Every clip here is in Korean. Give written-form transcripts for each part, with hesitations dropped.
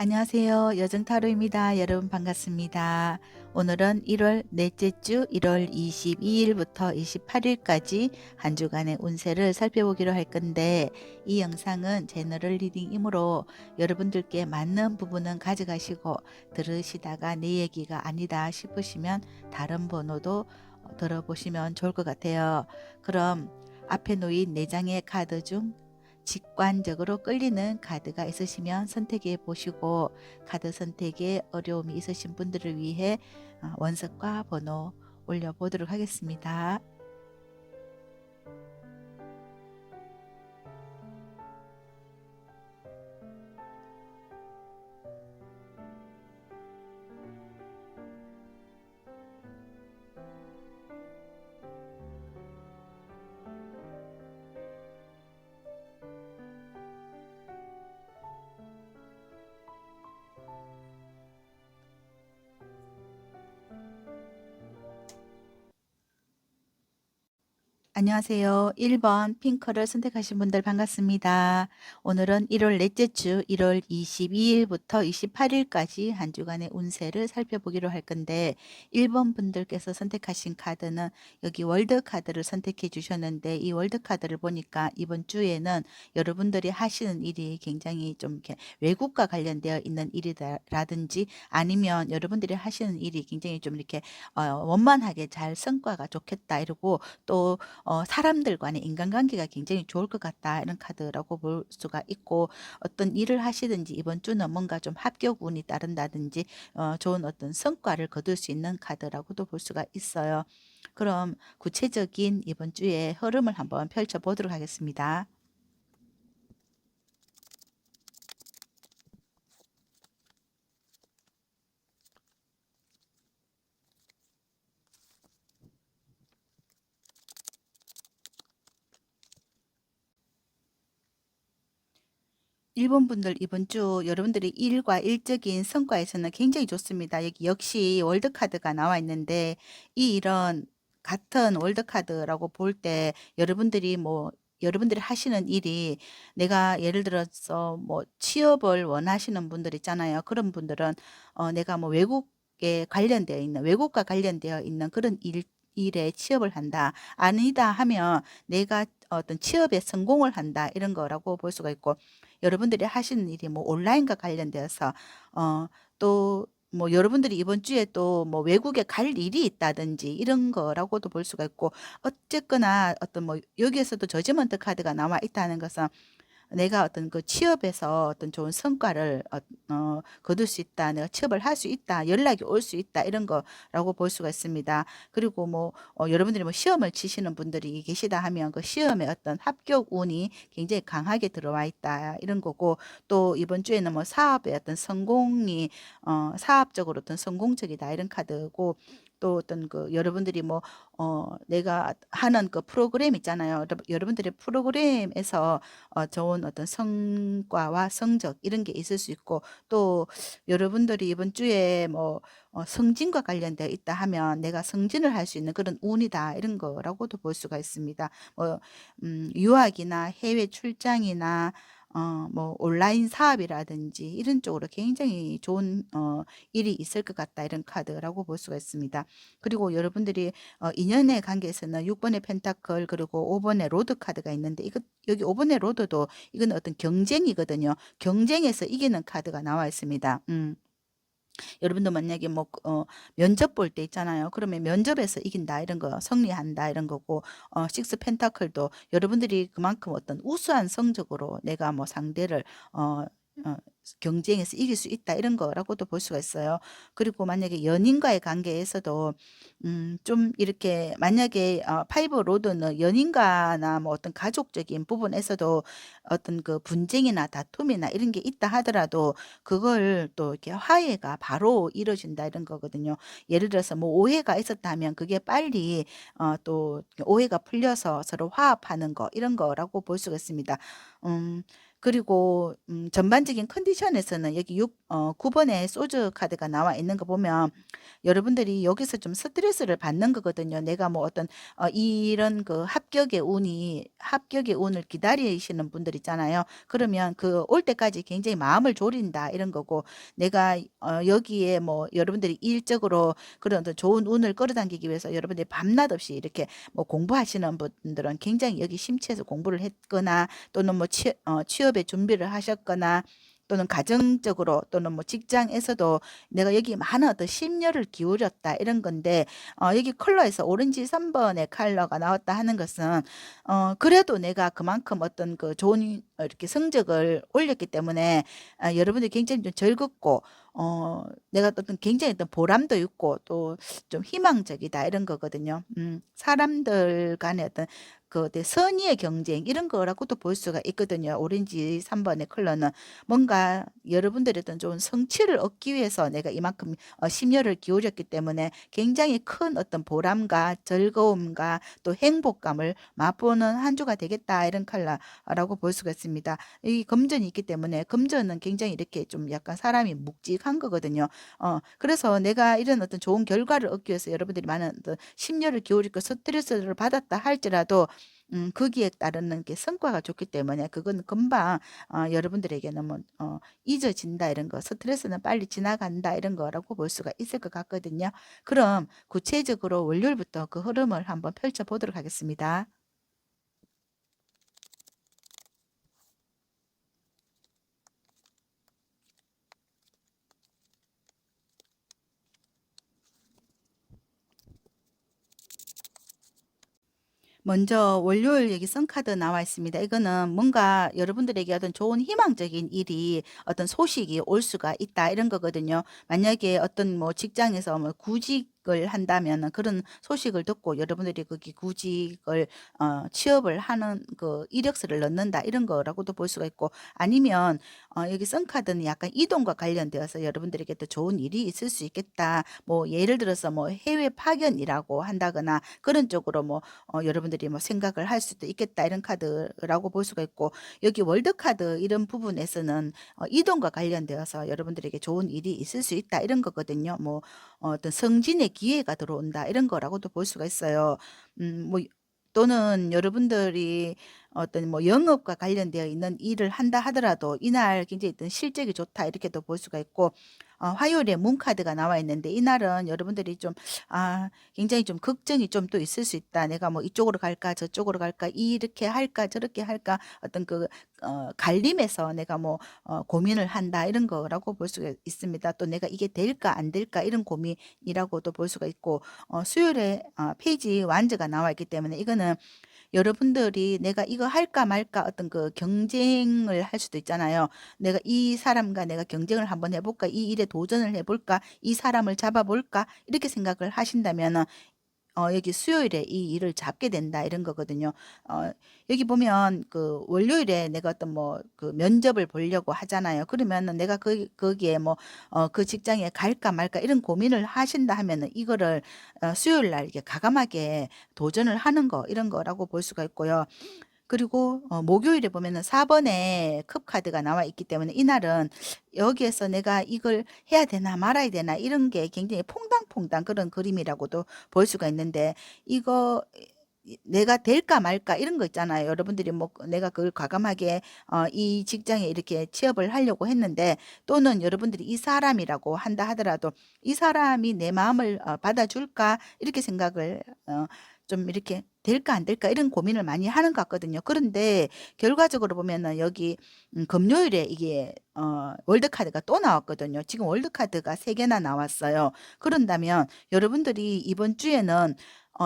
안녕하세요. 여정타로입니다. 여러분 반갑습니다. 오늘은 1월 넷째 주 1월 22일부터 28일까지 한 주간의 운세를 살펴보기로 할 건데, 이 영상은 제너럴 리딩이므로 여러분들께 맞는 부분은 가져가시고, 들으시다가 내 얘기가 아니다 싶으시면 다른 번호도 들어보시면 좋을 것 같아요. 그럼 앞에 놓인 4장의 카드 중 직관적으로 끌리는 카드가 있으시면 선택해 보시고, 카드 선택에 어려움이 있으신 분들을 위해 원석과 번호 올려보도록 하겠습니다. 안녕하세요. 1번 핑크를 선택하신 분들 반갑습니다. 오늘은 1월 넷째 주 1월 22일부터 28일까지 한 주간의 운세를 살펴보기로 할 건데, 1번 분들께서 선택하신 카드는 여기 월드 카드를 선택해 주셨는데, 이 월드 카드를 보니까 이번 주에는 여러분들이 하시는 일이 굉장히 좀 이렇게 외국과 관련되어 있는 일이라든지, 아니면 여러분들이 하시는 일이 굉장히 좀 이렇게 원만하게 잘 성과가 좋겠다 이러고, 또 사람들 간의 인간관계가 굉장히 좋을 것 같다, 이런 카드라고 볼 수가 있고, 어떤 일을 하시든지 이번 주는 뭔가 좀 합격 운이 따른다든지 좋은 어떤 성과를 거둘 수 있는 카드라고도 볼 수가 있어요. 그럼 구체적인 이번 주의 흐름을 한번 펼쳐보도록 하겠습니다. 1번 분들, 이번 주 여러분들의 일과 일적인 성과에서는 굉장히 좋습니다. 여기 역시 월드카드가 나와 있는데, 이 일은 같은 월드카드라고 볼 때 여러분들이 하시는 일이, 내가 예를 들어서 뭐 취업을 원하시는 분들 있잖아요. 그런 분들은 내가 뭐 외국과 관련되어 있는 그런 일에 취업을 한다. 아니다 하면 내가 어떤 취업에 성공을 한다, 이런 거라고 볼 수가 있고, 여러분들이 하시는 일이 뭐 온라인과 관련되어서 또 뭐 여러분들이 이번 주에 또 뭐 외국에 갈 일이 있다든지 이런 거라고도 볼 수가 있고, 어쨌거나 어떤 뭐 여기에서도 저지먼트 카드가 나와 있다는 것은 내가 어떤 그 취업에서 어떤 좋은 성과를 거둘 수 있다, 내가 취업을 할 수 있다, 연락이 올 수 있다, 이런 거라고 볼 수가 있습니다. 그리고 뭐 여러분들이 뭐 시험을 치시는 분들이 계시다 하면 그 시험에 어떤 합격 운이 굉장히 강하게 들어와 있다, 이런 거고, 또 이번 주에는 뭐 사업의 어떤 성공이 사업적으로 어떤 성공적이다, 이런 카드고, 또 어떤 그 여러분들이 뭐 내가 하는 그 프로그램 있잖아요. 여러분들의 프로그램에서 좋은 어떤 성과와 성적 이런 게 있을 수 있고, 또 여러분들이 이번 주에 뭐 승진과 관련되어 있다 하면 내가 승진을 할 수 있는 그런 운이다, 이런 거라고도 볼 수가 있습니다. 뭐 유학이나 해외 출장이나 뭐 온라인 사업이라든지 이런 쪽으로 굉장히 좋은 일이 있을 것 같다, 이런 카드라고 볼 수가 있습니다. 그리고 여러분들이 인연의 관계에서는 6번의 펜타클 그리고 5번의 로드 카드가 있는데, 이거 여기 5번의 로드도 이건 어떤 경쟁이거든요. 경쟁에서 이기는 카드가 나와 있습니다. 여러분도 만약에 뭐 면접 볼 때 있잖아요. 그러면 면접에서 이긴다, 이런 거, 승리한다, 이런 거고, 식스 펜타클도 여러분들이 그만큼 어떤 우수한 성적으로 내가 뭐 상대를 어, 어, 경쟁에서 이길 수 있다, 이런 거라고도 볼 수가 있어요. 그리고 만약에 연인과의 관계에서도 좀 이렇게, 만약에 파이브 로드는 연인과나 뭐 어떤 가족적인 부분에서도 어떤 그 분쟁이나 다툼이나 이런 게 있다 하더라도 그걸 또 이렇게 화해가 바로 이루어진다, 이런 거거든요. 예를 들어서 뭐 오해가 있었다면 그게 빨리 또 오해가 풀려서 서로 화합하는 거, 이런 거라고 볼 수가 있습니다. 음, 그리고 전반적인 컨디션에서는 여기 9 번의 소주 카드가 나와 있는 거 보면 여러분들이 여기서 좀 스트레스를 받는 거거든요. 내가 뭐 어떤 이런 그 합격의 운을 기다리시는 분들 있잖아요. 그러면 그 올 때까지 굉장히 마음을 졸인다 이런 거고, 내가 여기에 뭐 여러분들이 일적으로 그런 어떤 좋은 운을 끌어당기기 위해서 여러분들이 밤낮 없이 이렇게 뭐 공부하시는 분들은 굉장히 여기 심취해서 공부를 했거나, 또는 뭐 취업에 준비를 하셨거나, 또는 가정적으로 또는 뭐 직장에서도 내가 여기 많은 어떤 심려를 기울였다 이런 건데, 여기 컬러에서 오렌지 3번의 컬러가 나왔다 하는 것은 그래도 내가 그만큼 어떤 그 좋은 이렇게 성적을 올렸기 때문에 여러분들이 굉장히 좀 즐겁고, 내가 어떤 굉장히 어떤 보람도 있고 또 좀 희망적이다 이런 거거든요. 사람들 간의 어떤 그 선의의 경쟁 이런 거라고도 볼 수가 있거든요. 오렌지 3번의 컬러는 뭔가 여러분들의 어떤 좋은 성취를 얻기 위해서 내가 이만큼 심려를 기울였기 때문에 굉장히 큰 어떤 보람과 즐거움과 또 행복감을 맛보는 한 주가 되겠다 이런 컬러라고 볼 수가 있습니다. 이 금전이 있기 때문에, 금전은 굉장히 이렇게 좀 약간 사람이 묵직한 거거든요. 그래서 내가 이런 어떤 좋은 결과를 얻기 위해서 여러분들이 많은 어떤 심려를 기울이고 스트레스를 받았다 할지라도 거기에 따르는 게 성과가 좋기 때문에 그건 금방 여러분들에게는 뭐 잊어진다 이런 거, 스트레스는 빨리 지나간다 이런 거라고 볼 수가 있을 것 같거든요. 그럼 구체적으로 월요일부터 그 흐름을 한번 펼쳐 보도록 하겠습니다. 먼저 월요일 여기 선카드 나와 있습니다. 이거는 뭔가 여러분들에게 어떤 좋은 희망적인 일이, 어떤 소식이 올 수가 있다 이런 거거든요. 만약에 어떤 뭐 직장에서 뭐 구직을 한다면 그런 소식을 듣고 여러분들이 거기 구직을 취업을 하는 그 이력서를 넣는다 이런 거라고도 볼 수가 있고, 아니면 여기 선카드는 약간 이동과 관련되어서 여러분들에게 또 좋은 일이 있을 수 있겠다. 뭐 예를 들어서 뭐 해외 파견이라고 한다거나 그런 쪽으로 뭐 여러분들이 뭐 생각을 할 수도 있겠다 이런 카드라고 볼 수가 있고, 여기 월드 카드 이런 부분에서는 이동과 관련되어서 여러분들에게 좋은 일이 있을 수 있다 이런 거거든요. 뭐 어떤 성진의 기회가 들어온다 이런 거라고도 볼 수가 있어요. 뭐 또는 여러분들이 어떤 뭐 영업과 관련되어 있는 일을 한다 하더라도 이날 굉장히 어떤 실적이 좋다 이렇게도 볼 수가 있고, 화요일에 문카드가 나와 있는데 이날은 여러분들이 좀 굉장히 좀 걱정이 좀 또 있을 수 있다. 내가 뭐 이쪽으로 갈까 저쪽으로 갈까 이렇게 할까 저렇게 할까, 어떤 그 갈림에서 내가 뭐 고민을 한다 이런 거라고 볼 수가 있습니다. 또 내가 이게 될까 안 될까 이런 고민이라고도 볼 수가 있고, 수요일에 페이지 완즈가 나와 있기 때문에 이거는 여러분들이 내가 이거 할까 말까 어떤 그 경쟁을 할 수도 있잖아요. 내가 이 사람과 내가 경쟁을 한번 해볼까, 이 일에 도전을 해볼까, 이 사람을 잡아볼까 이렇게 생각을 하신다면은 여기 수요일에 이 일을 잡게 된다 이런 거거든요. 어 여기 보면 그 월요일에 내가 어떤 뭐 그 면접을 보려고 하잖아요. 그러면은 내가 거기에 뭐 그 직장에 갈까 말까 이런 고민을 하신다 하면은 이거를 수요일 날 이렇게 과감하게 도전을 하는 거 이런 거라고 볼 수가 있고요. 그리고 목요일에 보면은 4 번의 컵 카드가 나와 있기 때문에 이날은 여기에서 '내가 이걸 해야 되나 말아야 되나.' 이런 게 굉장히 퐁당퐁당 그런 그림이라고도 볼 수가 있는데, 이거 내가 될까 말까 이런 거 있잖아요. 여러분들이 뭐 내가 그걸 과감하게 이 직장에 이렇게 취업을 하려고 했는데, 또는 여러분들이 이 사람이라고 한다 하더라도 '이 사람이 내 마음을 받아줄까?' 이렇게 생각을 좀 이렇게 '될까 안 될까?' 이런 고민을 많이 하는 것 같거든요. 그런데 결과적으로 보면은 여기 금요일에 이게 월드 카드가 또 나왔거든요. 지금 월드 카드가 3 개나 나왔어요. 그런다면 여러분들이 이번 주에는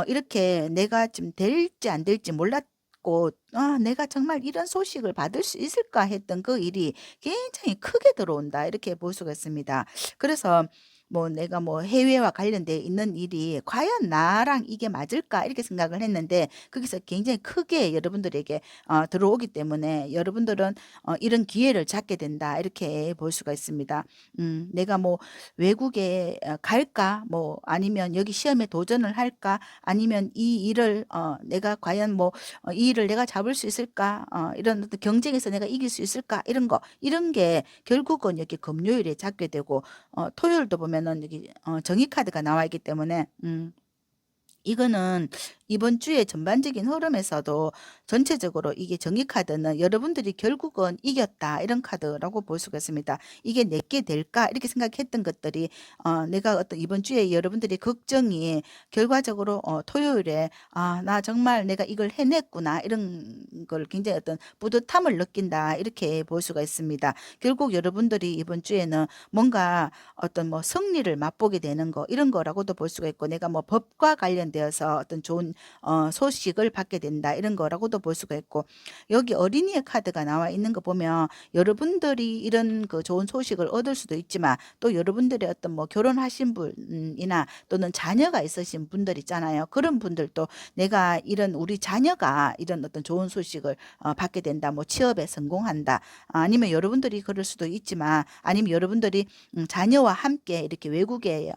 이렇게 내가 좀 될지 안 될지 몰랐고 '아 내가 정말 이런 소식을 받을 수 있을까?' 했던 그 일이 굉장히 크게 들어온다 이렇게 볼 수가 있습니다. 그래서 뭐 내가 뭐 해외와 관련돼 있는 일이 '과연 나랑 이게 맞을까?' 이렇게 생각을 했는데 거기서 굉장히 크게 여러분들에게 들어오기 때문에 여러분들은 '이런 기회를 잡게 된다.' 이렇게 볼 수가 있습니다. 내가 뭐 '외국에 갈까?' 뭐 아니면 '여기 시험에 도전을 할까?' 아니면 '이 일을 내가 과연 뭐 이 일을 내가 잡을 수 있을까? 이런 어떤 경쟁에서 내가 이길 수 있을까?' 이런 게 결국은 여기 금요일에 잡게 되고 토요일도 보면은 여기 정의 카드가 나와 있기 때문에 이거는 이번 주의 전반적인 흐름에서도 전체적으로 이게 정의 카드는 여러분들이 결국은 이겼다 이런 카드라고 볼 수가 있습니다. 이게 내게 될까 이렇게 생각했던 것들이 내가 어떤 이번 주에 여러분들이 걱정이 결과적으로 토요일에 '아 나 정말 내가 이걸 해냈구나.' 이런 걸 굉장히 어떤 뿌듯함을 느낀다 이렇게 볼 수가 있습니다. 결국 여러분들이 이번 주에는 뭔가 어떤 뭐 승리를 맛보게 되는 거 이런 거라고도 볼 수가 있고 내가 뭐 법과 관련되어서 어떤 좋은 소식을 받게 된다 이런 거라고도 볼 수가 있고 여기 어린이의 카드가 나와 있는 거 보면 여러분들이 이런 그 좋은 소식을 얻을 수도 있지만 또 여러분들의 어떤 뭐 결혼하신 분이나 또는 자녀가 있으신 분들 있잖아요. 그런 분들도 내가 이런 우리 자녀가 이런 어떤 좋은 소식을 받게 된다. 뭐 취업에 성공한다. 아니면 여러분들이 그럴 수도 있지만 아니면 여러분들이 자녀와 함께 이렇게 외국에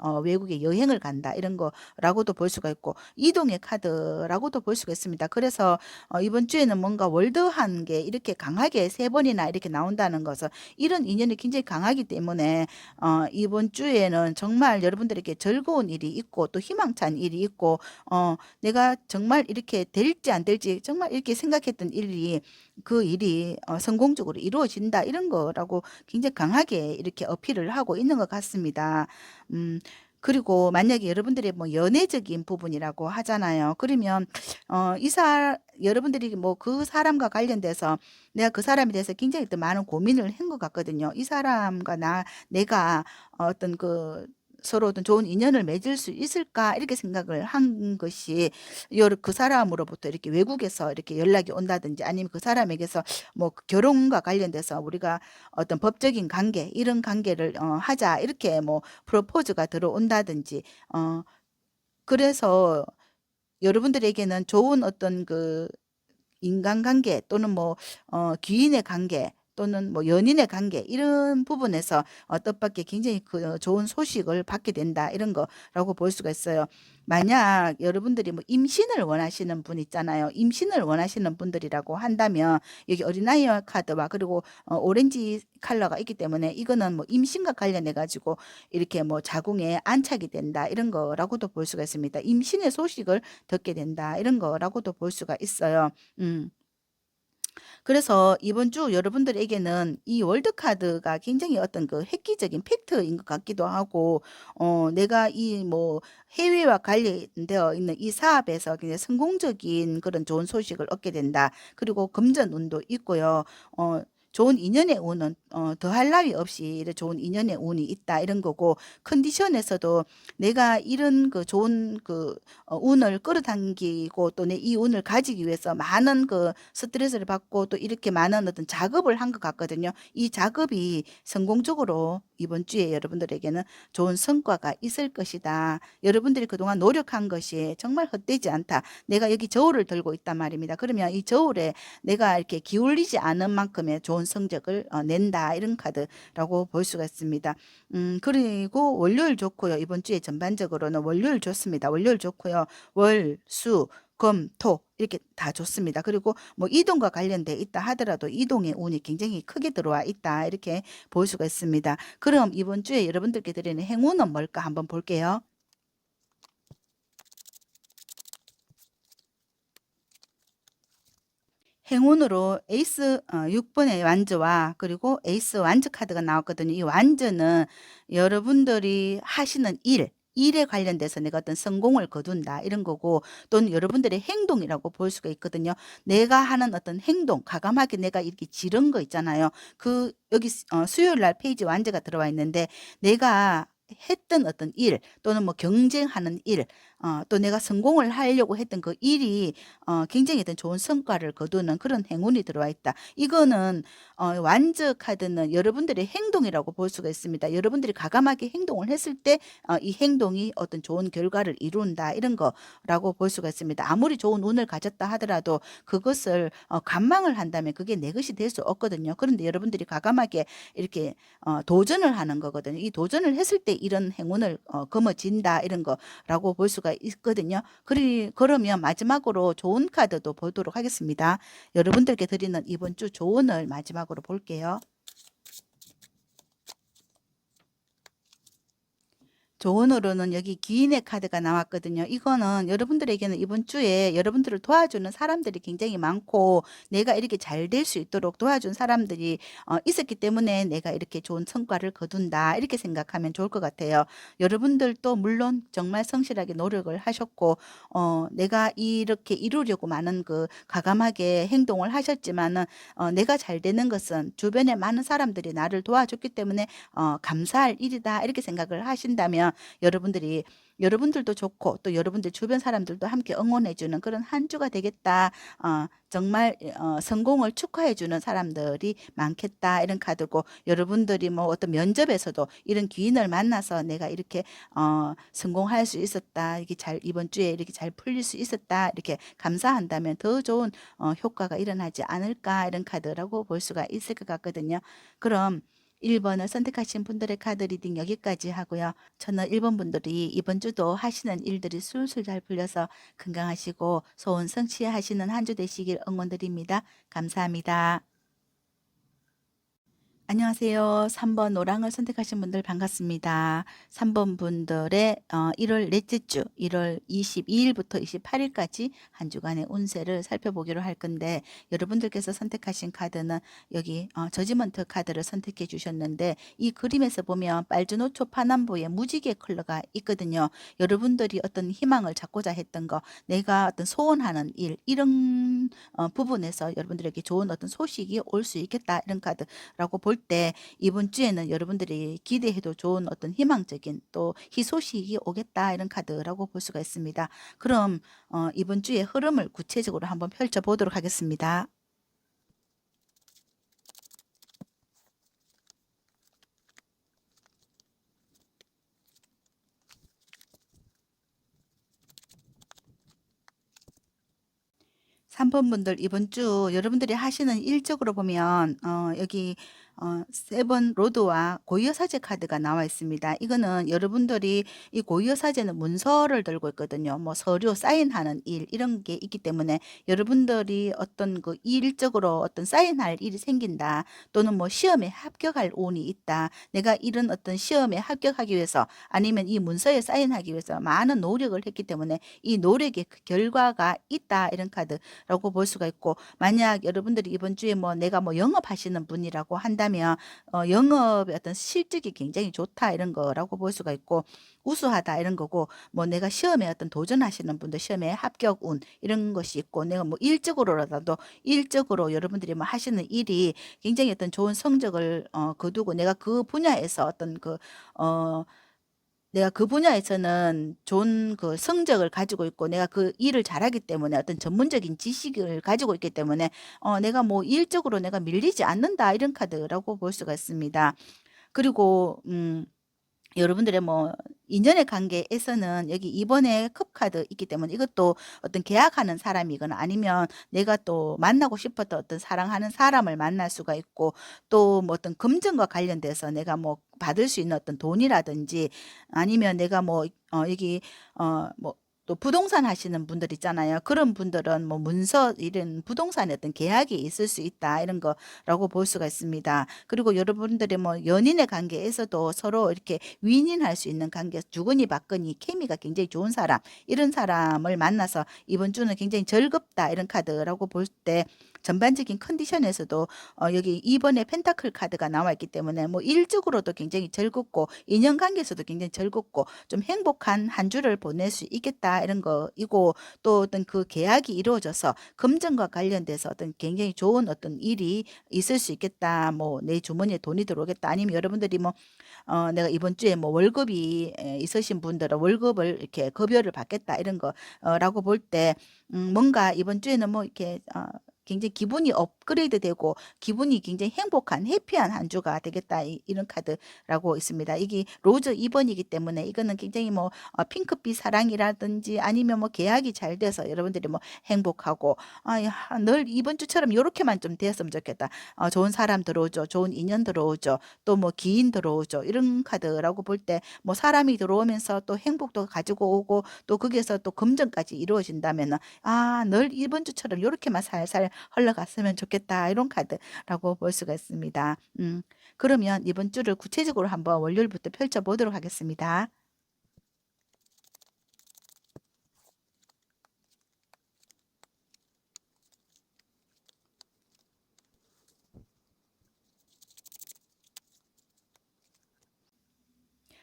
여행을 간다 이런 거라고도 볼 수가 있고 이동의 카드라고도 볼 수가 있습니다. 그래서 이번 주에는 뭔가 월드한 게 이렇게 강하게 세 번이나 이렇게 나온다는 것은 이런 인연이 굉장히 강하기 때문에 이번 주에는 정말 여러분들에게 즐거운 일이 있고 또 희망찬 일이 있고 내가 정말 이렇게 될지 안 될지 정말 이렇게 생각했던 일이 그 일이 성공적으로 이루어진다 이런 거라고 굉장히 강하게 이렇게 어필을 하고 있는 것 같습니다. 음 그리고 만약에 여러분들의 뭐 연애적인 부분이라고 하잖아요. 그러면 여러분들이 뭐 그 사람과 관련돼서 내가 그 사람에 대해서 굉장히 또 많은 고민을 한 것 같거든요. 이 사람과 내가 어떤 그 서로 어떤 좋은 인연을 맺을 수 있을까 이렇게 생각을 한 것이 그 사람으로부터 이렇게 외국에서 이렇게 연락이 온다든지 아니면 그 사람에게서 뭐그 결혼과 관련돼서 우리가 어떤 법적인 관계 이런 관계를 하자 이렇게 뭐 프로포즈가 들어온다든지 그래서 여러분들에게는 좋은 어떤 그 인간관계 또는 뭐 귀인의 관계 또는 뭐 연인의 관계 이런 부분에서 뜻밖의 굉장히 그 좋은 소식을 받게 된다 이런 거라고 볼 수가 있어요. 만약 여러분들이 뭐 임신을 원하시는 분 있잖아요. 임신을 원하시는 분들이라고 한다면 여기 어린아이와 카드와 그리고 오렌지 컬러가 있기 때문에 이거는 뭐 임신과 관련해 가지고 이렇게 뭐 자궁에 안착이 된다 이런 거라고도 볼 수가 있습니다. 임신의 소식을 듣게 된다 이런 거라고도 볼 수가 있어요. 음. 그래서 이번 주 여러분들에게는 이 월드카드가 굉장히 어떤 그 획기적인 팩트인 것 같기도 하고 내가 이 뭐 해외와 관련되어 있는 이 사업에서 굉장히 성공적인 그런 좋은 소식을 얻게 된다. 그리고 금전운도 있고요. 좋은 인연의 운은 더할 나위 없이 이런 좋은 인연의 운이 있다 이런 거고 컨디션에서도 내가 이런 그 좋은 그 운을 끌어당기고 또 내 이 운을 가지기 위해서 많은 그 스트레스를 받고 또 이렇게 많은 어떤 작업을 한 것 같거든요. 이 작업이 성공적으로 이번 주에 여러분들에게는 좋은 성과가 있을 것이다. 여러분들이 그동안 노력한 것이 정말 헛되지 않다. 내가 여기 저울을 들고 있단 말입니다. 그러면 이 저울에 내가 이렇게 기울이지 않은 만큼의 좋은 성적을 낸다. 이런 카드라고 볼 수가 있습니다. 그리고 월요일 좋고요. 이번 주에 전반적으로는 월요일 좋습니다. 월요일 좋고요. 월, 수, 금, 토 이렇게 다 좋습니다. 그리고 뭐 이동과 관련돼 있다 하더라도 이동의 운이 굉장히 크게 들어와 있다 이렇게 볼 수가 있습니다. 그럼 이번 주에 여러분들께 드리는 행운은 뭘까 한번 볼게요. 행운으로 에이스 6번의 완즈와 그리고 에이스 완즈 카드가 나왔거든요. 이 완즈는 여러분들이 하시는 일에 관련돼서 내가 어떤 성공을 거둔다 이런 거고 또는 여러분들의 행동이라고 볼 수가 있거든요. 내가 하는 어떤 행동, 가감하게 내가 이렇게 지른 거 있잖아요. 그 여기 수요일 날 페이지 완즈가 들어와 있는데 내가 했던 어떤 일 또는 뭐 경쟁하는 일 또 내가 성공을 하려고 했던 그 일이 굉장히 어떤 좋은 성과를 거두는 그런 행운이 들어와 있다. 이거는 완저 카드는 여러분들의 행동이라고 볼 수가 있습니다. 여러분들이 과감하게 행동을 했을 때 이 행동이 어떤 좋은 결과를 이룬다 이런 거라고 볼 수가 있습니다. 아무리 좋은 운을 가졌다 하더라도 그것을 관망을 한다면 그게 내 것이 될 수 없거든요. 그런데 여러분들이 과감하게 이렇게 도전을 하는 거거든요. 이 도전을 했을 때 이런 행운을 거머쥔다 이런 거라고 볼 수가 있거든요. 그러면 마지막으로 좋은 카드도 보도록 하겠습니다. 여러분들께 드리는 이번 주 조언을 마지막으로 볼게요. 조언으로는 여기 귀인의 카드가 나왔거든요. 이거는 여러분들에게는 이번 주에 여러분들을 도와주는 사람들이 굉장히 많고 내가 이렇게 잘 될 수 있도록 도와준 사람들이 있었기 때문에 내가 이렇게 좋은 성과를 거둔다 이렇게 생각하면 좋을 것 같아요. 여러분들도 물론 정말 성실하게 노력을 하셨고 내가 이렇게 이루려고 많은 그 과감하게 행동을 하셨지만은 내가 잘 되는 것은 주변에 많은 사람들이 나를 도와줬기 때문에 감사할 일이다 이렇게 생각을 하신다면 여러분들도 좋고 또 여러분들 주변 사람들도 함께 응원해 주는 그런 한 주가 되겠다. 정말 성공을 축하해 주는 사람들이 많겠다 이런 카드고 여러분들이 뭐 어떤 면접에서도 이런 귀인을 만나서 내가 이렇게 성공할 수 있었다. 이게 잘 이번 주에 이렇게 잘 풀릴 수 있었다. 이렇게 감사한다면 더 좋은 효과가 일어나지 않을까 이런 카드라고 볼 수가 있을 것 같거든요. 그럼 1번을 선택하신 분들의 카드 리딩 여기까지 하고요. 저는 1번 분들이 이번 주도 하시는 일들이 술술 잘 풀려서 건강하시고 소원 성취하시는 한 주 되시길 응원드립니다. 감사합니다. 안녕하세요. 3번 노랑을 선택하신 분들 반갑습니다. 3번 분들의 1월 넷째 주 1월 22일부터 28일까지 한 주간의 운세를 살펴보기로 할 건데 여러분들께서 선택하신 카드는 여기 저지먼트 카드를 선택해 주셨는데 이 그림에서 보면 빨주노초 파남보의 무지개 컬러가 있거든요. 여러분들이 어떤 희망을 잡고자 했던 거 내가 어떤 소원하는 일 이런 부분에서 여러분들에게 좋은 어떤 소식이 올 수 있겠다 이런 카드라고 볼 때 이번 주에는 여러분들이 기대해도 좋은 어떤 희망적인 또 희소식이 오겠다 이런 카드라고 볼 수가 있습니다. 그럼 이번 주의 흐름을 구체적으로 한번 펼쳐보도록 하겠습니다. 3번 분들 이번 주 여러분들이 하시는 일적으로 보면 여기 세븐 로드와 고유사제 카드가 나와 있습니다. 이거는 여러분들이 이 고유사제는 문서를 들고 있거든요. 뭐 서류 사인하는 일 이런 게 있기 때문에 여러분들이 어떤 그 일적으로 어떤 사인할 일이 생긴다 또는 뭐 시험에 합격할 운이 있다. 내가 이런 어떤 시험에 합격하기 위해서 아니면 이 문서에 사인하기 위해서 많은 노력을 했기 때문에 이 노력의 그 결과가 있다 이런 카드라고 볼 수가 있고 만약 여러분들이 이번 주에 뭐 내가 뭐 영업하시는 분이라고 한다면 영업의 어떤 실적이 굉장히 좋다 이런 거라고 볼 수가 있고 우수하다 이런 거고 뭐 내가 시험에 어떤 도전하시는 분들 시험에 합격운 이런 것이 있고 내가 뭐 일적으로라도 일적으로 여러분들이 뭐 하시는 일이 굉장히 어떤 좋은 성적을 거두고 내가 그 분야에서 어떤 내가 그 분야에서는 좋은 그 성적을 가지고 있고 내가 그 일을 잘하기 때문에 어떤 전문적인 지식을 가지고 있기 때문에 내가 뭐 일적으로 내가 밀리지 않는다 이런 카드라고 볼 수가 있습니다. 그리고 여러분들의 뭐 인연의 관계에서는 여기 이번에 컵 카드 있기 때문에 이것도 어떤 계약하는 사람이거나 아니면 내가 또 만나고 싶었던 어떤 사랑하는 사람을 만날 수가 있고 또 뭐 어떤 금전과 관련돼서 내가 뭐 받을 수 있는 어떤 돈이라든지 아니면 내가 뭐 여기 뭐 또 부동산 하시는 분들 있잖아요. 그런 분들은 뭐 문서 이런 부동산에 어떤 계약이 있을 수 있다 이런 거라고 볼 수가 있습니다. 그리고 여러분들의 뭐 연인의 관계에서도 서로 이렇게 윈윈할 수 있는 관계, 주거니 받거니 케미가 굉장히 좋은 사람, 이런 사람을 만나서 이번 주는 굉장히 즐겁다 이런 카드라고 볼 때 전반적인 컨디션에서도 여기 2번에 펜타클 카드가 나와 있기 때문에 뭐 일적으로도 굉장히 즐겁고 인연관계에서도 굉장히 즐겁고 좀 행복한 한 주를 보낼 수 있겠다 이런 거이고, 또 어떤 그 계약이 이루어져서 금전과 관련돼서 어떤 굉장히 좋은 어떤 일이 있을 수 있겠다. 뭐 내 주머니에 돈이 들어오겠다. 아니면 여러분들이 뭐 내가 이번 주에 뭐 월급이 있으신 분들은 월급을 이렇게 급여를 받겠다 이런 거 라고 볼 때 뭔가 이번 주에는 뭐 이렇게 굉장히 기분이 업그레이드 되고 기분이 굉장히 행복한 해피한 한 주가 되겠다 이런 카드라고 있습니다. 이게 로즈 2번이기 때문에 이거는 굉장히 뭐 핑크빛 사랑이라든지 아니면 뭐 계약이 잘 돼서 여러분들이 뭐 행복하고 늘 이번 주처럼 요렇게만 좀 되었으면 좋겠다. 좋은 사람 들어오죠. 좋은 인연 들어오죠. 또 뭐 기인 들어오죠. 이런 카드라고 볼 때 뭐 사람이 들어오면서 또 행복도 가지고 오고 또 거기에서 또 금전까지 이루어진다면은 늘 이번 주처럼 요렇게만 살살 흘러갔으면 좋겠다. 이런 카드라고 볼 수가 있습니다. 그러면 이번 주를 구체적으로 한번 월요일부터 펼쳐보도록 하겠습니다.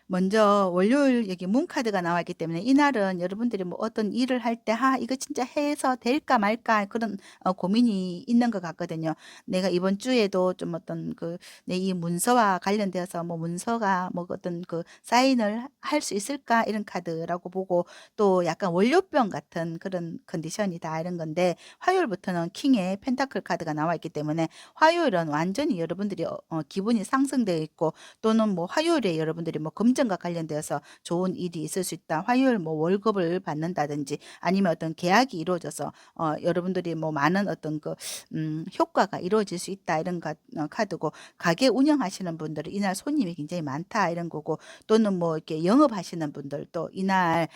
먼저 월요일 여기 문카드가 나와 있기 때문에 이날은 여러분들이 뭐 어떤 일을 할 때 이거 진짜 해서 될까 말까 그런 고민이 있는 것 같거든요. 내가 이번 주에도 좀 어떤 그 내 이 문서와 관련되어서 뭐 문서가 뭐 어떤 그 사인을 할 수 있을까 이런 카드라고 보고, 또 약간 월요병 같은 그런 컨디션이다 이런 건데, 화요일부터는 킹의 펜타클 카드가 나와 있기 때문에 화요일은 완전히 여러분들이 기분이 상승되어 있고, 또는 뭐 화요일에 여러분들이 뭐 금전과 관련되어서 좋은 일이 있을 수 있다. 화요일 뭐 월급을 받는다든지 아니면 어떤 계약이 이루어져서 여러분들이 뭐 많은 어떤 그 효과가 이루어질 수 있다 이런 카드고, 가게 운영하시는 분들은 이날 손님이 굉장히 많다 이런 거고, 또는 뭐 이렇게 영업하시는 분들도 이날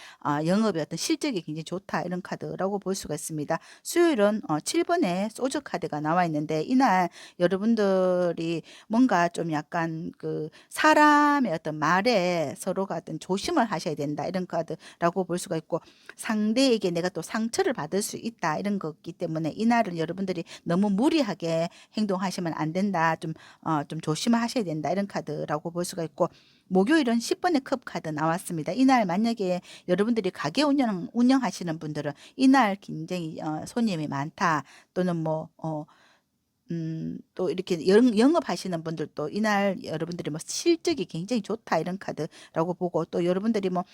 영업의 어떤 실적이 굉장히 좋다 이런 카드라고 볼 수가 있습니다. 수요일은 7번에 소주 카드가 나와 있는데, 이날 여러분들이 뭔가 좀 약간 그 사람의 어떤 말에 서로가 어떤 조심을 하셔야 된다 이런 카드라고 볼 수가 있고, 상대에게 내가 또 상처를 받을 수 있다 이런 거기 때문에 이날은 여러분들이 너무 무리하게 행동하시면 안 된다, 좀 조심하셔야 된다 이런 카드라고 볼 수가 있고, 목요일은 10번의 컵 카드 나왔습니다. 이날 만약에 여러분들이 가게 운영하시는 분들은 이날 굉장히 손님이 많다, 또는 또 이렇게 영업하시는 분들도 이날 여러분들이 뭐 실적이 굉장히 좋다 이런 카드라고 보고, 또 여러분들이 뭐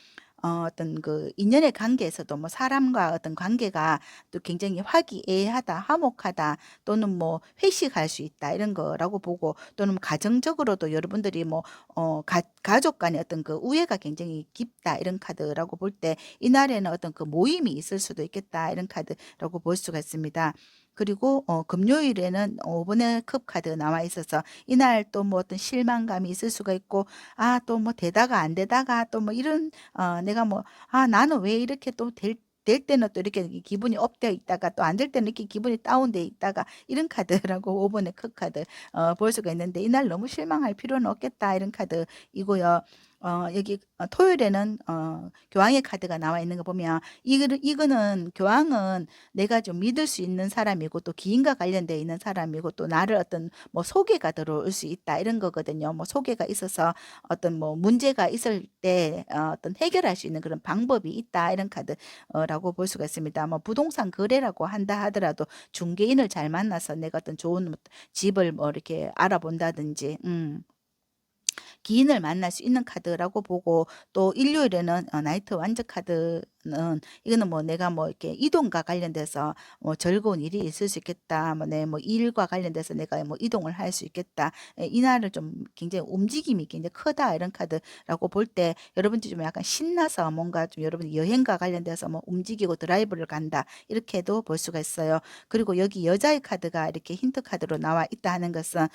어떤 그 인연의 관계에서도 뭐 사람과 어떤 관계가 또 굉장히 화기애애하다, 화목하다, 또는 뭐 회식할 수 있다 이런 거라고 보고, 또는 가정적으로도 여러분들이 뭐 가족 간의 어떤 그 우애가 굉장히 깊다 이런 카드라고 볼 때 이날에는 어떤 그 모임이 있을 수도 있겠다 이런 카드라고 볼 수가 있습니다. 그리고 금요일에는 5번의 컵 카드 나와 있어서 이날 또 뭐 어떤 실망감이 있을 수가 있고, 또 뭐 되다가 안 되다가 또 뭐 이런 내가 뭐 나는 왜 이렇게 또 될 때는 또 이렇게 기분이 업되어 있다가 또 안 될 때는 이렇게 기분이 다운되어 있다가 이런 카드라고 5번의 컵 카드 볼 수가 있는데, 이날 너무 실망할 필요는 없겠다 이런 카드이고요. 여기 토요일에는 교황의 카드가 나와 있는 거 보면, 이거는 교황은 내가 좀 믿을 수 있는 사람이고 또 기인과 관련되어 있는 사람이고 또 나를 어떤 뭐 소개가 들어올 수 있다 이런 거거든요. 뭐 소개가 있어서 어떤 뭐 문제가 있을 때 어떤 해결할 수 있는 그런 방법이 있다 이런 카드라고 볼 수가 있습니다. 뭐 부동산 거래라고 한다 하더라도 중개인을 잘 만나서 내가 어떤 좋은 뭐 집을 뭐 이렇게 알아본다든지 기인을 만날 수 있는 카드라고 보고, 또 일요일에는 나이트 완전 카드는 이거는 뭐 내가 뭐 이렇게 이동과 관련돼서 뭐 즐거운 일이 있을 수 있겠다. 뭐 내 뭐 일과 관련돼서 내가 뭐 이동을 할 수 있겠다. 이날은 좀 굉장히 움직임이 굉장히 크다 이런 카드라고 볼 때 여러분들이 좀 약간 신나서 뭔가 좀 여러분이 여행과 관련돼서 뭐 움직이고 드라이브를 간다 이렇게도 볼 수가 있어요. 그리고 여기 여자의 카드가 이렇게 힌트 카드로 나와 있다 하는 것은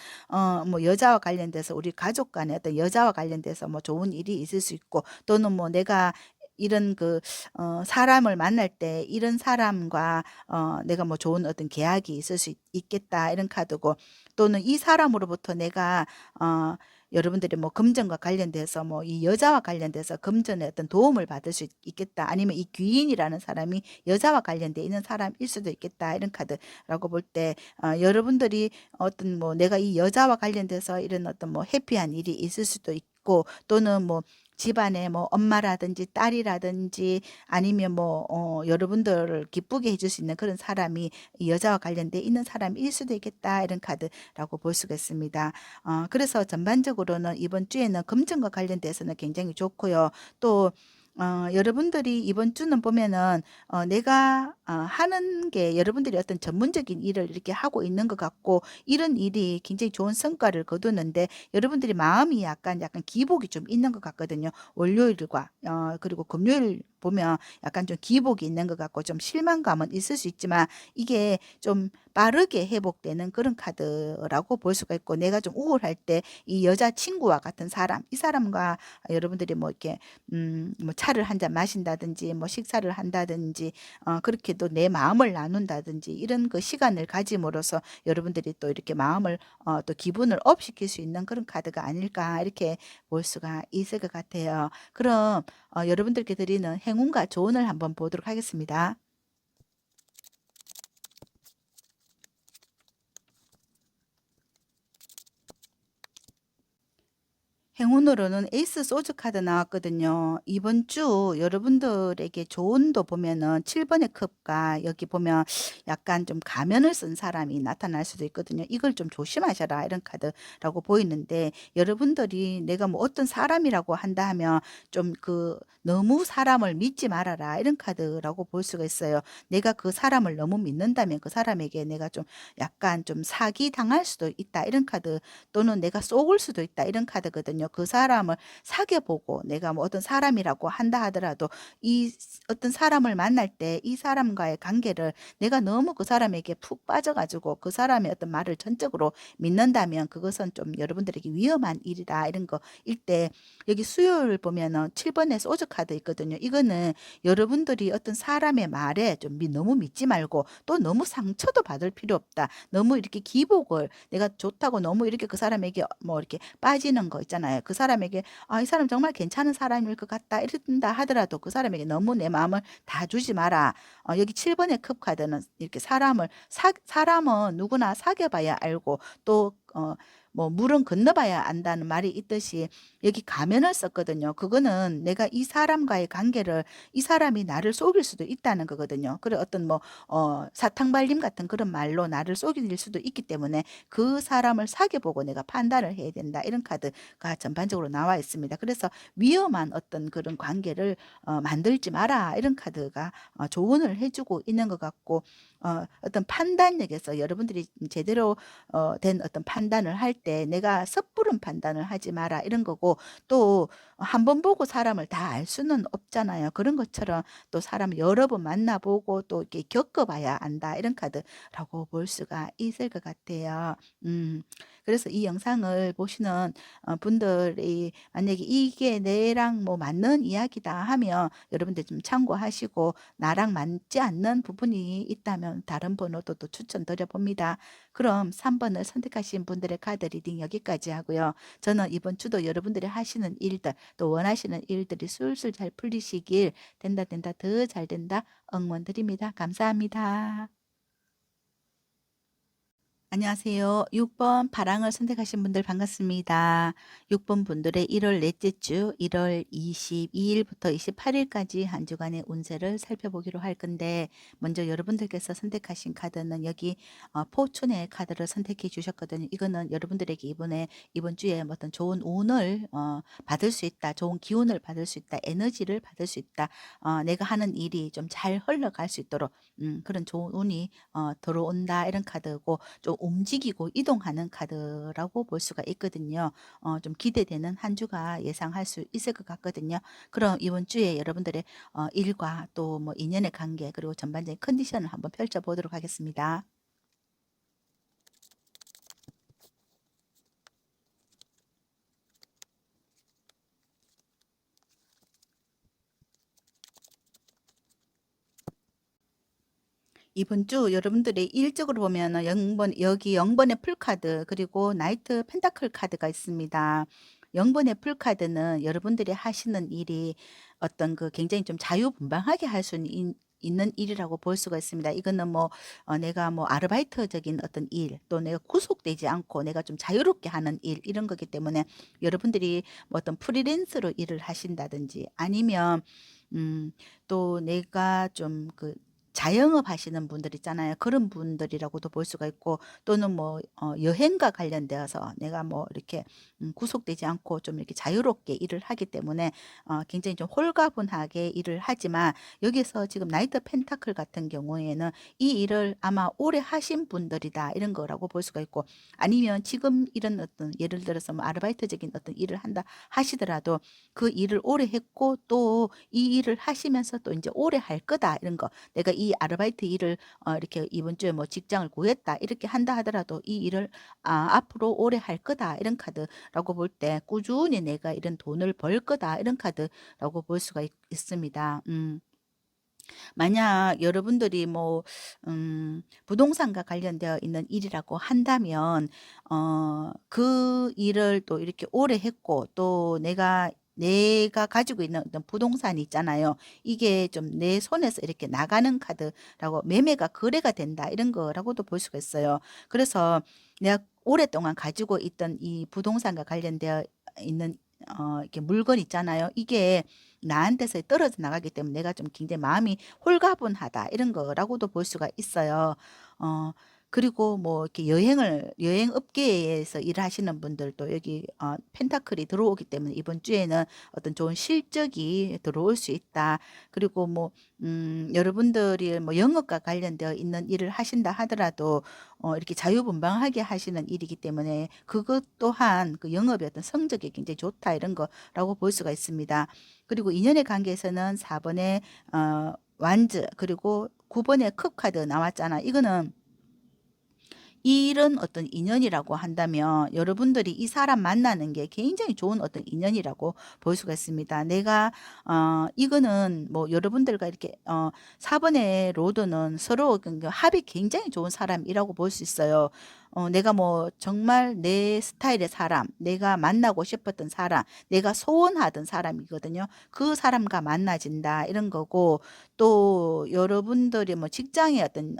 뭐 여자와 관련돼서 우리 가족 간에 어떤 여자와 관련돼서 뭐 좋은 일이 있을 수 있고, 또는 뭐 내가 이런 그 사람을 만날 때 이런 사람과 내가 뭐 좋은 어떤 계약이 있을 수 있겠다 이런 카드고, 또는 이 사람으로부터 내가 여러분들이 뭐 금전과 관련돼서 뭐 이 여자와 관련돼서 금전의 어떤 도움을 받을 수 있겠다. 아니면 이 귀인이라는 사람이 여자와 관련돼 있는 사람일 수도 있겠다. 이런 카드라고 볼 때 여러분들이 어떤 뭐 내가 이 여자와 관련돼서 이런 어떤 뭐 해피한 일이 있을 수도 있고, 또는 뭐 집안에 뭐 엄마라든지 딸이라든지 아니면 뭐 여러분들을 기쁘게 해줄 수 있는 그런 사람이 이 여자와 관련돼 있는 사람일 수도 있겠다. 이런 카드라고 볼 수가 있습니다. 그래서 전반적으로는 이번 주에는 금전과 관련돼서는 굉장히 좋고요. 또 여러분들이 이번 주는 보면은 내가 하는 게 여러분들이 어떤 전문적인 일을 이렇게 하고 있는 것 같고, 이런 일이 굉장히 좋은 성과를 거두는데 여러분들이 마음이 약간 기복이 좀 있는 것 같거든요. 월요일과 그리고 금요일 보면 약간 좀 기복이 있는 것 같고 좀 실망감은 있을 수 있지만, 이게 좀 빠르게 회복되는 그런 카드라고 볼 수가 있고, 내가 좀 우울할 때 이 여자친구와 같은 사람, 이 사람과 여러분들이 뭐 이렇게 뭐 차를 한 잔 마신다든지 뭐 식사를 한다든지 그렇게 또 내 마음을 나눈다든지 이런 그 시간을 가짐으로써 여러분들이 또 이렇게 마음을 또 기분을 업 시킬 수 있는 그런 카드가 아닐까, 이렇게 볼 수가 있을 것 같아요. 그럼 여러분들께 드리는 행운과 조언을 한번 보도록 하겠습니다. 행운으로는 에이스 소주 카드 나왔거든요. 이번 주 여러분들에게 조언도 보면은 7번의 컵과 여기 보면 약간 좀 가면을 쓴 사람이 나타날 수도 있거든요. 이걸 좀 조심하셔라, 이런 카드라고 보이는데, 여러분들이 내가 뭐 어떤 사람이라고 한다 하면 좀 너무 사람을 믿지 말아라, 이런 카드라고 볼 수가 있어요. 내가 그 사람을 너무 믿는다면 그 사람에게 내가 좀 약간 좀 사기 당할 수도 있다, 이런 카드, 또는 내가 속을 수도 있다, 이런 카드거든요. 그 사람을 사귀어보고, 내가 뭐 어떤 사람이라고 한다 하더라도 이 어떤 사람을 만날 때 이 사람과의 관계를 내가 너무 그 사람에게 푹 빠져가지고 그 사람의 어떤 말을 전적으로 믿는다면 그것은 좀 여러분들에게 위험한 일이다, 이런 거일 때, 여기 수요일 보면은 7번에 소주 카드 있거든요. 이거는 여러분들이 어떤 사람의 말에 좀 너무 믿지 말고, 또 너무 상처도 받을 필요 없다. 너무 이렇게 기복을 내가 좋다고 너무 이렇게 그 사람에게 뭐 이렇게 빠지는 거 있잖아요. 그 사람에게 이 사람 정말 괜찮은 사람일 것 같다, 이런다 하더라도 그 사람에게 너무 내 마음을 다 주지 마라. 여기 7번의 컵 카드는 이렇게 사람은 누구나 사귀어봐야 알고, 또 뭐 물은 건너봐야 안다는 말이 있듯이 여기 가면을 썼거든요. 그거는 내가 이 사람과의 관계를, 이 사람이 나를 속일 수도 있다는 거거든요. 그래 어떤 뭐 사탕발림 같은 그런 말로 나를 속일 수도 있기 때문에 그 사람을 사귀어보고 내가 판단을 해야 된다, 이런 카드가 전반적으로 나와 있습니다. 그래서 위험한 어떤 그런 관계를 만들지 마라, 이런 카드가 조언을 해주고 있는 것 같고, 어떤 판단력에서 여러분들이 제대로 된 어떤 판단을 할 때 내가 섣부른 판단을 하지 마라, 이런 거고, 또 한 번 보고 사람을 다 알 수는 없잖아요. 그런 것처럼 또 사람을 여러 번 만나보고 또 이렇게 겪어봐야 안다, 이런 카드라고 볼 수가 있을 것 같아요. 그래서 이 영상을 보시는 분들이 만약에 이게 내랑 뭐 맞는 이야기다 하면 여러분들 좀 참고하시고, 나랑 맞지 않는 부분이 있다면 다른 번호도 또 추천드려 봅니다. 그럼 3번을 선택하신 분들의 카드 리딩 여기까지 하고요. 저는 이번 주도 여러분들이 하시는 일들, 또 원하시는 일들이 술술 잘 풀리시길, 된다 더 잘 된다 응원 드립니다. 감사합니다. 안녕하세요. 6번 파랑을 선택하신 분들 반갑습니다. 6번 분들의 1월 넷째 주 1월 22일부터 28일까지 한 주간의 운세를 살펴보기로 할 건데, 먼저 여러분들께서 선택하신 카드는 여기 포춘의 카드를 선택해 주셨거든요. 이거는 여러분들에게 이번 주에 어떤 좋은 운을 받을 수 있다, 좋은 기운을 받을 수 있다, 에너지를 받을 수 있다, 내가 하는 일이 좀 잘 흘러갈 수 있도록 그런 좋은 운이 들어온다, 이런 카드고, 좀 움직이고 이동하는 카드라고 볼 수가 있거든요. 좀 기대되는 한 주가 예상할 수 있을 것 같거든요. 그럼 이번 주에 여러분들의 일과 또 뭐 인연의 관계, 그리고 전반적인 컨디션을 한번 펼쳐보도록 하겠습니다. 이번 주 여러분들이 일적으로 보면은 여기 0 번의 풀카드 그리고 나이트 펜타클 카드가 있습니다. 0 번의 풀카드는 여러분들이 하시는 일이 어떤 그 굉장히 좀 자유분방하게 할 수 있는 일이라고 볼 수가 있습니다. 이거는 뭐 내가 뭐 아르바이트적인 어떤 일, 또 내가 구속되지 않고 내가 좀 자유롭게 하는 일 이런 거기 때문에 여러분들이 뭐 어떤 프리랜서로 일을 하신다든지 아니면 음 또 내가 좀 그 자영업 하시는 분들 있잖아요. 그런 분들이라고도 볼 수가 있고, 또는 뭐 여행과 관련되어서 내가 뭐 이렇게 구속되지 않고 좀 이렇게 자유롭게 일을 하기 때문에 굉장히 좀 홀가분하게 일을 하지만, 여기서 지금 나이트 펜타클 같은 경우에는 이 일을 아마 오래 하신 분들이다 이런 거라고 볼 수가 있고, 아니면 지금 이런 어떤 예를 들어서 뭐 아르바이트적인 어떤 일을 한다 하시더라도 그 일을 오래 했고 또 이 일을 하시면서 또 이제 오래 할 거다 이런 거, 내가 이 아르바이트 일을 이렇게 이번 주에 뭐 직장을 구했다 이렇게 한다 하더라도 이 일을 앞으로 오래 할 거다 이런 카드라고 볼 때, 꾸준히 내가 이런 돈을 벌 거다 이런 카드라고 볼 수가 습니다 만약 여러분들이 뭐 부동산과 관련되어 있는 일이라고 한다면 그 일을 또 이렇게 오래 했고, 또 내가 가지고 있는 어떤 부동산이 있잖아요. 이게 좀 내 손에서 이렇게 나가는 카드라고, 매매가 거래가 된다 이런 거라고도 볼 수가 있어요. 그래서 내가 오랫동안 가지고 있던 이 부동산과 관련되어 있는 이렇게 물건 있잖아요. 이게 나한테서 떨어져 나가기 때문에 내가 좀 굉장히 마음이 홀가분하다 이런 거라고도 볼 수가 있어요. 어 그리고 뭐 이렇게 여행 업계에서 일하시는 분들도 여기 펜타클이 들어오기 때문에 이번 주에는 어떤 좋은 실적이 들어올 수 있다. 그리고 뭐 여러분들이 뭐 영업과 관련되어 있는 일을 하신다 하더라도 이렇게 자유분방하게 하시는 일이기 때문에 그것 또한 그 영업의 어떤 성적이 굉장히 좋다 이런 거라고 볼 수가 있습니다. 그리고 인연의 관계에서는 4 번의 완즈, 그리고 9 번의 컵 카드 나왔잖아. 이거는 이런 어떤 인연이라고 한다면 여러분들이 이 사람 만나는 게 굉장히 좋은 어떤 인연이라고 볼 수가 있습니다. 내가 이거는 뭐 여러분들과 이렇게 4번의 로드는 서로 합이 굉장히 좋은 사람이라고 볼 수 있어요. 내가 뭐 정말 내 스타일의 사람, 내가 만나고 싶었던 사람, 내가 소원하던 사람이거든요. 그 사람과 만나진다 이런 거고, 또 여러분들이 뭐 직장의 어떤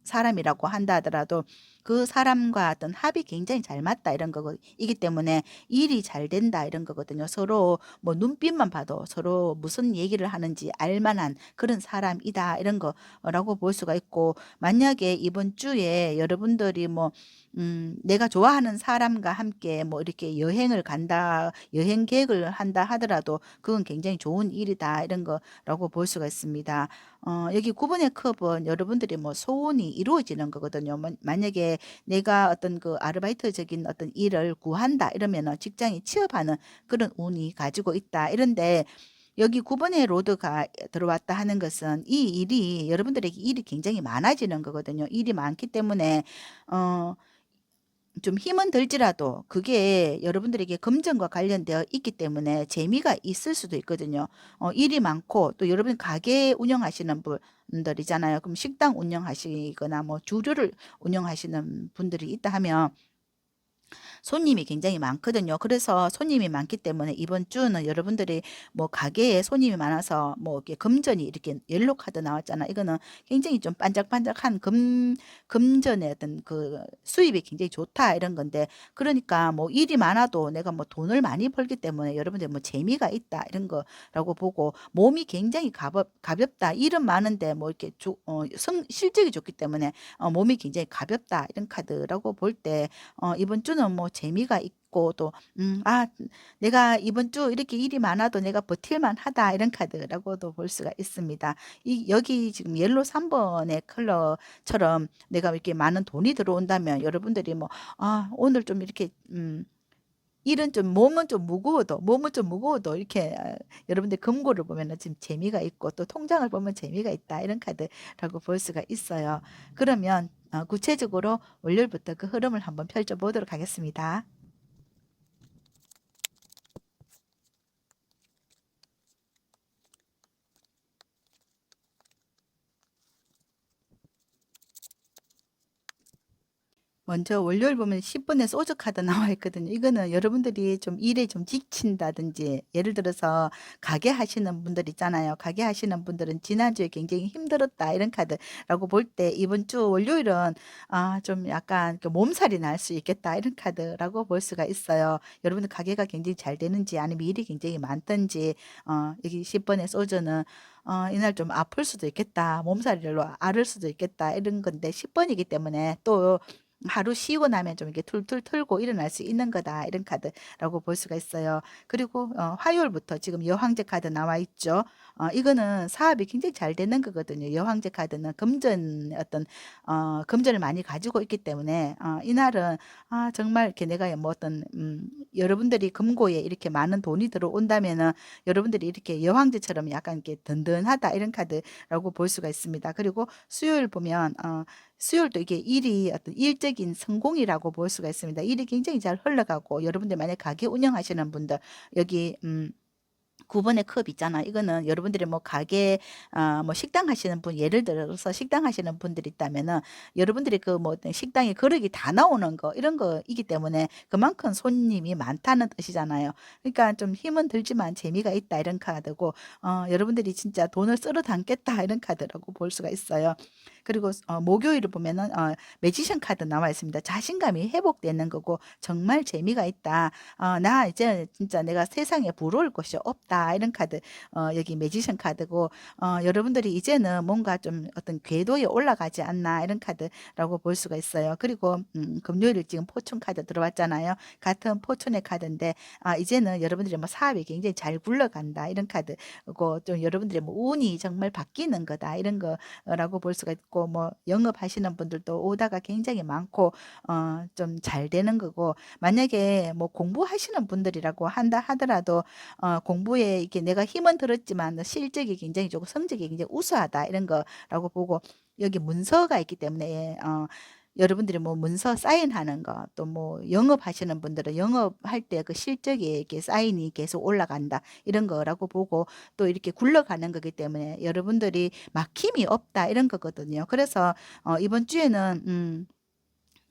사람이라고 한다 하더라도 그 사람과 어떤 합이 굉장히 잘 맞다 이런 거고, 이기 때문에 일이 잘 된다 이런 거거든요. 서로 뭐 눈빛만 봐도 서로 무슨 얘기를 하는지 알만한 그런 사람이다 이런 거라고 볼 수가 있고, 만약에 이번 주에 여러분들이 뭐 내가 좋아하는 사람과 함께 뭐 이렇게 여행을 간다, 여행 계획을 한다 하더라도 그건 굉장히 좋은 일이다 이런 거라고 볼 수가 있습니다. 여기 9 번의 컵은 여러분들이 뭐 소원이 이루어지는 거거든요. 만약에 내가 어떤 그 아르바이트적인 어떤 일을 구한다 이러면은 직장에 취업하는 그런 운이 가지고 있다 이런데, 여기 9 번의 로드가 들어왔다 하는 것은 이 일이 여러분들에게 일이 굉장히 많아지는 거거든요. 일이 많기 때문에 어 좀 힘은 들지라도 그게 여러분들에게 금전과 관련되어 있기 때문에 재미가 있을 수도 있거든요. 일이 많고 또 여러분 가게 운영하시는 분들이잖아요. 그럼 식당 운영하시거나 뭐 주류를 운영하시는 분들이 있다 하면 손님이 굉장히 많거든요. 그래서 손님이 많기 때문에 이번 주는 여러분들이 뭐 가게에 손님이 많아서 뭐 이렇게 금전이 이렇게 옐로 카드 나왔잖아. 이거는 굉장히 좀 반짝반짝한 금전의 어떤 그 수입이 굉장히 좋다 이런 건데, 그러니까 뭐 일이 많아도 내가 뭐 돈을 많이 벌기 때문에 여러분들 뭐 재미가 있다 이런 거라고 보고, 몸이 굉장히 가볍다. 일은 많은데 뭐 이렇게 실적이 좋기 때문에 몸이 굉장히 가볍다 이런 카드라고 볼 때, 이번 주는 뭐 재미가 있고 또 '내가 이번 주 이렇게 일이 많아도 내가 버틸 만하다.' 이런 카드라고도 볼 수가 있습니다. 여기 지금 옐로 3 번의 컬러처럼 내가 이렇게 많은 돈이 들어온다면 여러분들이 뭐 오늘 좀 이렇게 일은 좀 몸은 좀 무거워도 이렇게 여러분들 금고를 보면은 지금 재미가 있고 또 통장을 보면 재미가 있다 이런 카드라고 볼 수가 있어요. 그러면 구체적으로 월요일부터 그 흐름을 한번 펼쳐 보도록 하겠습니다. 먼저 월요일 보면 10번에 소주 카드 나와 있거든요. 이거는 여러분들이 좀 일에 좀 지친다든지 예를 들어서 가게 하시는 분들 있잖아요. 가게 하시는 분들은 '지난주에 굉장히 힘들었다.' 이런 카드라고 볼 때 이번 주 월요일은 좀 약간 그 '몸살이 날 수 있겠다.' 이런 카드라고 볼 수가 있어요. 여러분들 가게가 굉장히 잘 되는지 아니면 일이 굉장히 많든지 여기 10번의 소주는 이날 좀 아플 수도 있겠다. 몸살을 앓을 수도 있겠다. 이런 건데 10번이기 때문에 또 하루 쉬고 나면 좀 이렇게 툴툴 털고 일어날 수 있는 거다. 이런 카드라고 볼 수가 있어요. 그리고 화요일부터 지금 여황제 카드 나와 있죠. 이거는 사업이 굉장히 잘 되는 거거든요. 여황제 카드는 금전 어떤 금전을 많이 가지고 있기 때문에 이날은 정말 이렇게 내가 뭐 어떤 여러분들이 금고에 이렇게 많은 돈이 들어온다면은 여러분들이 이렇게 여황제처럼 약간 이렇게 든든하다 이런 카드라고 볼 수가 있습니다. 그리고 수요일 보면 수요일도 이게 일이 어떤 일적인 성공이라고 볼 수가 있습니다. 일이 굉장히 잘 흘러가고 여러분들 만약 가게 운영하시는 분들 여기 9번의 컵 있잖아. 이거는 여러분들이 뭐 가게 뭐 식당 하시는 분 예를 들어서 식당 하시는 분들이 있다면은 여러분들이 그 뭐 어떤 식당에 그릇이 다 나오는 거 이런 거이기 때문에 그만큼 손님이 많다는 뜻이잖아요. 그러니까 좀 힘은 들지만 재미가 있다 이런 카드고 여러분들이 진짜 돈을 쓸어 담겠다 이런 카드라고 볼 수가 있어요. 그리고 목요일을 보면은 매지션 카드 나와 있습니다. 자신감이 회복되는 거고 정말 재미가 있다. 나 이제 진짜 내가 세상에 부러울 것이 없다. 이런 카드 여기 매지션 카드고 여러분들이 이제는 뭔가 좀 어떤 궤도에 올라가지 않나 이런 카드라고 볼 수가 있어요. 그리고 금요일 지금 포춘 카드 들어왔잖아요. 같은 포춘의 카드인데 이제는 여러분들이 뭐 사업이 굉장히 잘 굴러간다 이런 카드고 좀 여러분들의 뭐 운이 정말 바뀌는 거다 이런 거라고 볼 수가 있고 뭐 영업하시는 분들도 오다가 굉장히 많고 좀 잘 되는 거고 만약에 뭐 공부하시는 분들이라고 한다 하더라도 공부에 이렇게 내가 힘은 들었지만 실적이 굉장히 좋고 성적이 굉장히 우수하다 이런 거라고 보고 여기 문서가 있기 때문에 여러분들이 뭐 문서 사인하는 거 또 뭐 영업하시는 분들은 영업할 때 그 실적이 이렇게 사인이 계속 올라간다 이런 거라고 보고 또 이렇게 굴러가는 거기 때문에 여러분들이 막힘이 없다 이런 거거든요. 그래서 이번 주에는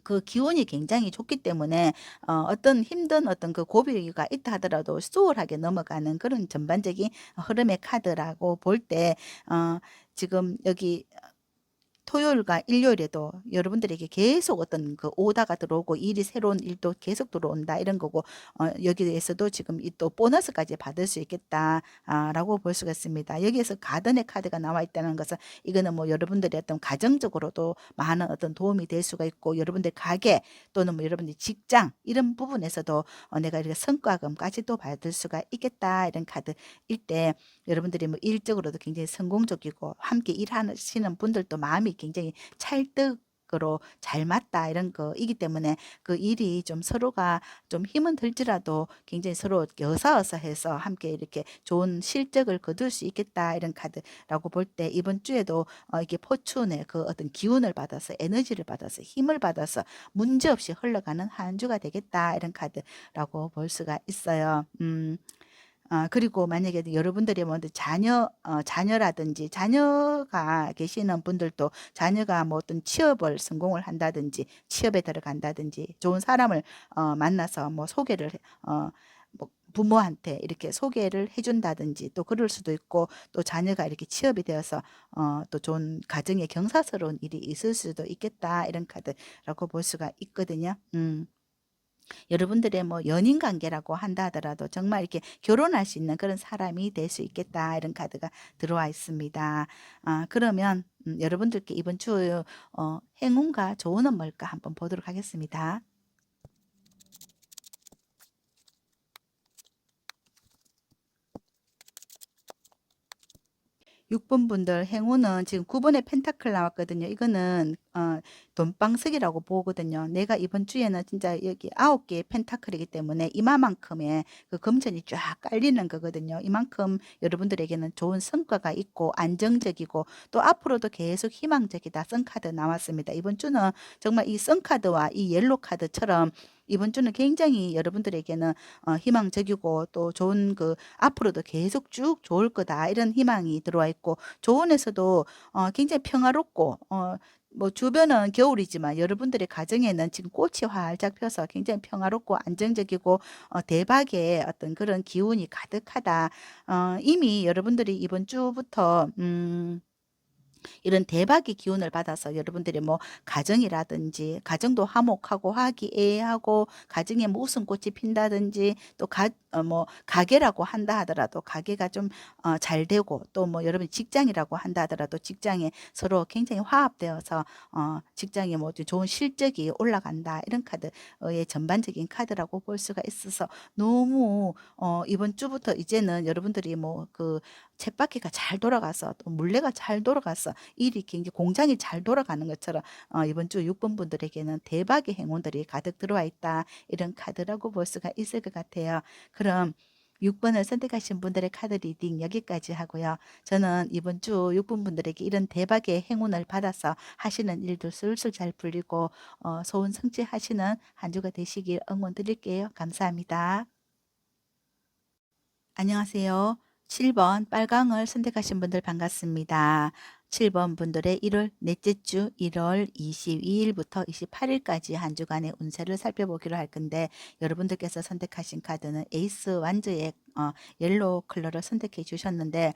그 기운이 굉장히 좋기 때문에 어떤 힘든 어떤 그 고비가 있다 하더라도 수월하게 넘어가는 그런 전반적인 흐름의 카드라고 볼 때 지금 여기 토요일과 일요일에도 여러분들에게 계속 어떤 그 오다가 들어오고 일이 새로운 일도 계속 들어온다 이런 거고 여기에서도 지금 이 또 보너스까지 받을 수 있겠다 라고 볼 수가 있습니다. 여기에서 가든의 카드가 나와 있다는 것은 이거는 뭐 여러분들의 어떤 가정적으로도 많은 어떤 도움이 될 수가 있고 여러분들 가게 또는 뭐 여러분들 직장 이런 부분에서도 내가 이렇게 성과금까지도 받을 수가 있겠다 이런 카드일 때 여러분들이 뭐 일적으로도 굉장히 성공적이고 함께 일하시는 분들도 마음이 굉장히 찰떡으로 잘 맞다 이런 거이기 때문에 그 일이 좀 서로가 좀 힘은 들지라도 굉장히 서로 어사어사해서 함께 이렇게 좋은 실적을 거둘 수 있겠다 이런 카드라고 볼 때 이번 주에도 이게 포춘의 그 어떤 기운을 받아서 에너지를 받아서 힘을 받아서 문제없이 흘러가는 한 주가 되겠다 이런 카드라고 볼 수가 있어요. 그리고 만약에 여러분들이 뭐 자녀라든지 자녀가 계시는 분들도 자녀가 뭐 어떤 취업을 성공을 한다든지 취업에 들어간다든지 좋은 사람을 만나서 뭐 소개를 뭐 부모한테 이렇게 소개를 해준다든지 또 그럴 수도 있고 또 자녀가 이렇게 취업이 되어서 또 좋은 가정에 경사스러운 일이 있을 수도 있겠다 이런 카드라고 볼 수가 있거든요. 여러분들의 뭐 연인 관계라고 한다 하더라도 정말 이렇게 결혼할 수 있는 그런 사람이 될 수 있겠다 이런 카드가 들어와 있습니다. 그러면 여러분들께 이번 주 행운과 조언은 뭘까 한번 보도록 하겠습니다. 6번 분들 행운은 지금 9번의 펜타클 나왔거든요. 이거는 돈방석이라고 보거든요. 내가 이번 주에는 진짜 여기 9개의 펜타클이기 때문에 이마만큼의 그 금전이 쫙 깔리는 거거든요. 이만큼 여러분들에게는 좋은 성과가 있고 안정적이고 또 앞으로도 계속 희망적이다. 선카드 나왔습니다. 이번 주는 정말 이 선카드와 이 옐로 카드처럼 이번 주는 굉장히 여러분들에게는 희망적이고 또 좋은 그 앞으로도 계속 쭉 좋을 거다 이런 희망이 들어와 있고 조언에서도 굉장히 평화롭고 뭐 주변은 겨울이지만 여러분들의 가정에는 지금 꽃이 활짝 펴서 굉장히 평화롭고 안정적이고 대박의 어떤 그런 기운이 가득하다. 이미 여러분들이 이번 주부터 이런 대박의 기운을 받아서 여러분들이 뭐 가정이라든지 가정도 화목하고 화기애애하고 가정에 뭐 웃음꽃이 핀다든지 또 뭐 가게라고 한다 하더라도 가게가 좀 잘 되고 또 뭐 여러분 직장이라고 한다 하더라도 직장에 서로 굉장히 화합되어서 직장에 뭐 좋은 실적이 올라간다 이런 카드의 전반적인 카드라고 볼 수가 있어서 너무 이번 주부터 이제는 여러분들이 뭐 그 쳇바퀴가 잘 돌아가서 또 물레가 잘 돌아가서 일이 굉장히 공장이 잘 돌아가는 것처럼 이번 주 6번 분들에게는 대박의 행운들이 가득 들어와 있다. 이런 카드라고 볼 수가 있을 것 같아요. 그럼 6번을 선택하신 분들의 카드 리딩 여기까지 하고요. 저는 이번 주 6번 분들에게 이런 대박의 행운을 받아서 하시는 일도 술술 잘 풀리고 소원 성취하시는 한 주가 되시길 응원 드릴게요. 감사합니다. 안녕하세요. 7번 빨강을 선택하신 분들 반갑습니다. 7번 분들의 1월 넷째 주 1월 22일부터 28일까지 한 주간의 운세를 살펴보기로 할 건데 여러분들께서 선택하신 카드는 에이스 완즈의 옐로우 컬러를 선택해 주셨는데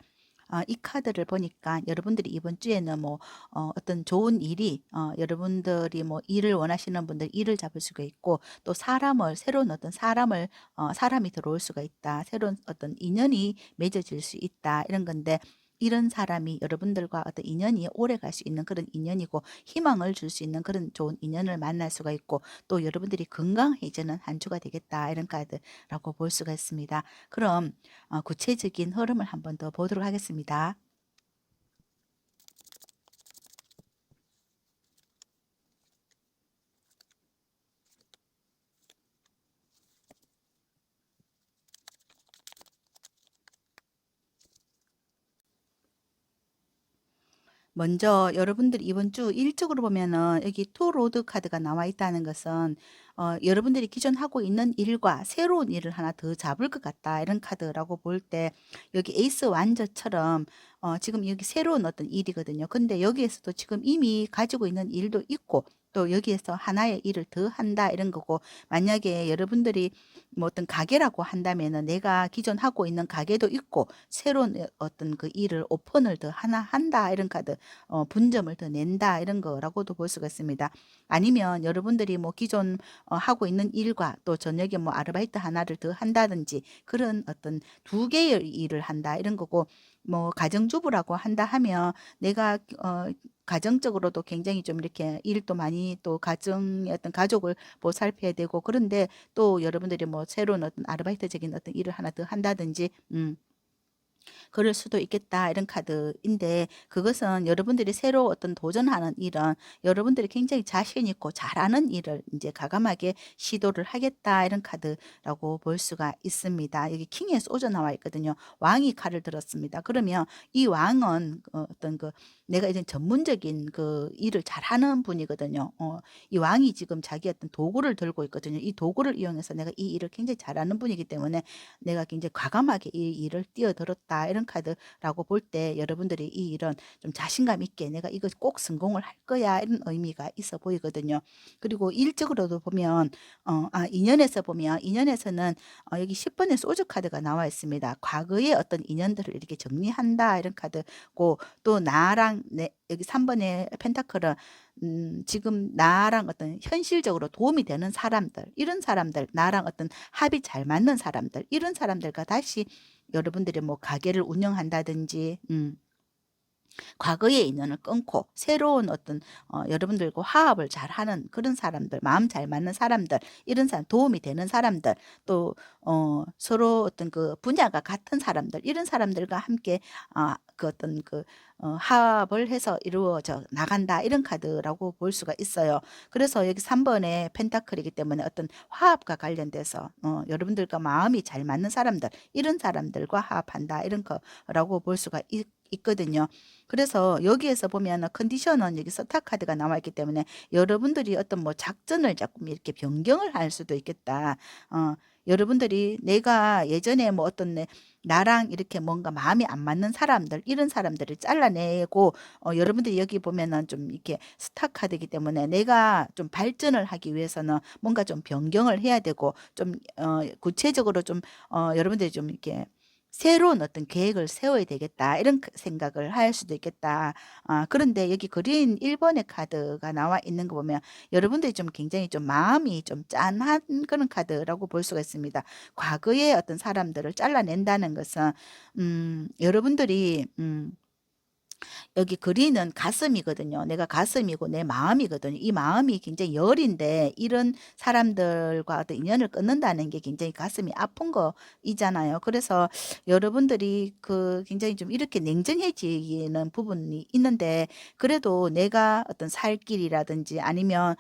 이 카드를 보니까 여러분들이 이번 주에는 뭐 어떤 좋은 일이 여러분들이 뭐 일을 원하시는 분들 일을 잡을 수가 있고 또 사람을 새로운 어떤 사람이 들어올 수가 있다. 새로운 어떤 인연이 맺어질 수 있다. 이런 건데 이런 사람이 여러분들과 어떤 인연이 오래 갈 수 있는 그런 인연이고 희망을 줄 수 있는 그런 좋은 인연을 만날 수가 있고 또 여러분들이 건강해지는 한 주가 되겠다. 이런 카드라고 볼 수가 있습니다. 그럼 구체적인 흐름을 한번 더 보도록 하겠습니다. 먼저 여러분들이 이번 주 일적으로 보면은 여기 투 로드 카드가 나와 있다는 것은 여러분들이 기존 하고 있는 일과 새로운 일을 하나 더 잡을 것 같다 이런 카드라고 볼 때 여기 에이스 완저처럼 지금 여기 새로운 어떤 일이거든요. 근데 여기에서도 지금 이미 가지고 있는 일도 있고 또 여기에서 하나의 일을 더 한다 이런 거고 만약에 여러분들이 뭐 어떤 가게라고 한다면은 내가 기존 하고 있는 가게도 있고 새로운 어떤 그 일을 오픈을 더 하나 한다 이런 카드 분점을 더 낸다 이런 거라고도 볼 수가 있습니다. 아니면 여러분들이 뭐 기존 하고 있는 일과 또 저녁에 뭐 아르바이트 하나를 더 한다든지 그런 어떤 두 개의 일을 한다 이런 거고 뭐 가정주부라고 한다 하면 내가 가정적으로도 굉장히 좀 이렇게 일도 많이 또 가정의 어떤 가족을 보살펴야 되고 그런데 또 여러분들이 뭐 새로운 어떤 아르바이트적인 어떤 일을 하나 더 한다든지 그럴 수도 있겠다 이런 카드인데 그것은 여러분들이 새로 어떤 도전하는 일은 여러분들이 굉장히 자신 있고 잘하는 일을 이제 과감하게 시도를 하겠다 이런 카드라고 볼 수가 있습니다. 여기 킹의 소저 나와 있거든요. 왕이 칼을 들었습니다. 그러면 이 왕은 어떤 그 내가 이제 전문적인 그 일을 잘하는 분이거든요. 이 왕이 지금 자기 어떤 도구를 들고 있거든요. 이 도구를 이용해서 내가 이 일을 굉장히 잘하는 분이기 때문에 내가 굉장히 과감하게 이 일을 뛰어들었다 이런 카드라고 볼 때 여러분들이 이 일은 좀 자신감 있게 내가 이거 꼭 성공을 할 거야 이런 의미가 있어 보이거든요. 그리고 일적으로도 보면 인연에서 보면 인연에서는 여기 10번의 소주 카드가 나와 있습니다. 과거의 어떤 인연들을 이렇게 정리한다 이런 카드고 또 나랑 여기 3번의 펜타클은 지금 나랑 어떤 현실적으로 도움이 되는 사람들 이런 사람들 나랑 어떤 합이 잘 맞는 사람들 이런 사람들과 다시 여러분들이 뭐 가게를 운영한다든지 과거의 인연을 끊고 새로운 어떤 여러분들과 화합을 잘하는 그런 사람들, 마음 잘 맞는 사람들, 이런 사람 도움이 되는 사람들, 또 서로 어떤 그 분야가 같은 사람들, 이런 사람들과 함께 그 어떤 그 화합을 해서 이루어져 나간다 이런 카드라고 볼 수가 있어요. 그래서 여기 3번의 펜타클이기 때문에 어떤 화합과 관련돼서 여러분들과 마음이 잘 맞는 사람들, 이런 사람들과 화합한다 이런 거라고 볼 수가 있거든요. 그래서 여기에서 보면은 컨디션은 여기 스타 카드가 나와 있기 때문에 여러분들이 어떤 뭐 작전을 조금 이렇게 변경을 할 수도 있겠다. 여러분들이 내가 예전에 뭐 어떤 나랑 이렇게 뭔가 마음이 안 맞는 사람들, 이런 사람들을 잘라내고, 여러분들이 여기 보면은 좀 이렇게 스타 카드이기 때문에 내가 좀 발전을 하기 위해서는 뭔가 좀 변경을 해야 되고, 좀, 구체적으로 좀, 여러분들이 좀 이렇게 새로운 어떤 계획을 세워야 되겠다. 이런 생각을 할 수도 있겠다. 그런데 여기 그린 1번의 카드가 나와 있는 거 보면 여러분들이 좀 굉장히 좀 마음이 좀 짠한 그런 카드라고 볼 수가 있습니다. 과거의 어떤 사람들을 잘라낸다는 것은, 여러분들이, 여기 그리는 가슴이거든요. 내가 가슴이고 내 마음이거든요. 이 마음이 굉장히 열인데 이런 사람들과 어떤 인연을 끊는다는 게 굉장히 가슴이 아픈 거이잖아요. 그래서 여러분들이 그 굉장히 좀 이렇게 냉정해지는 부분이 있는데 그래도 내가 어떤 살 길이라든지 아니면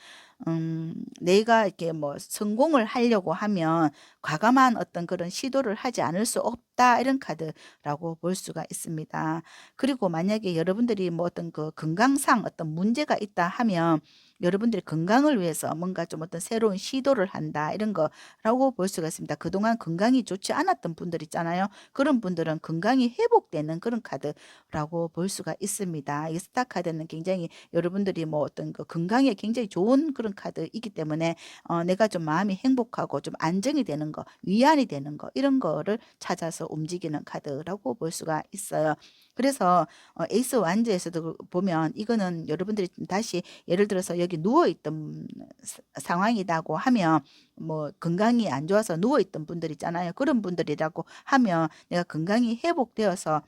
내가 이렇게 뭐 성공을 하려고 하면 과감한 어떤 그런 시도를 하지 않을 수 없다. 이런 카드라고 볼 수가 있습니다. 그리고 만약에 여러분들이 뭐 어떤 그 건강상 어떤 문제가 있다 하면 여러분들이 건강을 위해서 뭔가 좀 어떤 새로운 시도를 한다 이런 거라고 볼 수가 있습니다. 그동안 건강이 좋지 않았던 분들 있잖아요. 그런 분들은 건강이 회복되는 그런 카드라고 볼 수가 있습니다. 이 스타 카드는 굉장히 여러분들이 뭐 어떤 그 건강에 굉장히 좋은 그런 카드이기 때문에 내가 좀 마음이 행복하고 좀 안정이 되는 거, 위안이 되는 거 이런 거를 찾아서 움직이는 카드라고 볼 수가 있어요. 그래서 에이스 완즈에서도 보면 이거는 여러분들이 다시 예를 들어서 여기 누워있던 상황이라고 하면 뭐 건강이 안 좋아서 누워있던 분들 있잖아요. 그런 분들이라고 하면 내가 건강이 회복되어서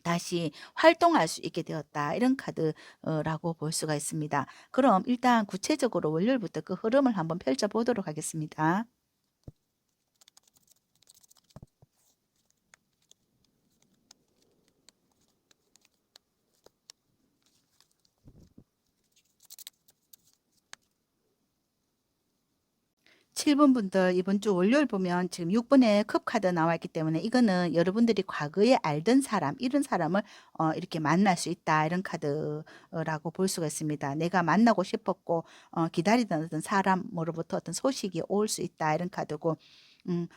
다시 활동할 수 있게 되었다. 이런 카드라고 볼 수가 있습니다. 그럼 일단 구체적으로 월요일부터 그 흐름을 한번 펼쳐보도록 하겠습니다. 7번 분들 이번 주 월요일 보면 지금 6번에 컵 카드 나와 있기 때문에 이거는 여러분들이 과거에 알던 사람, 이런 사람을 이렇게 만날 수 있다. 이런 카드라고 볼 수가 있습니다. 내가 만나고 싶었고 기다리던 어떤 사람으로부터 어떤 소식이 올 수 있다. 이런 카드고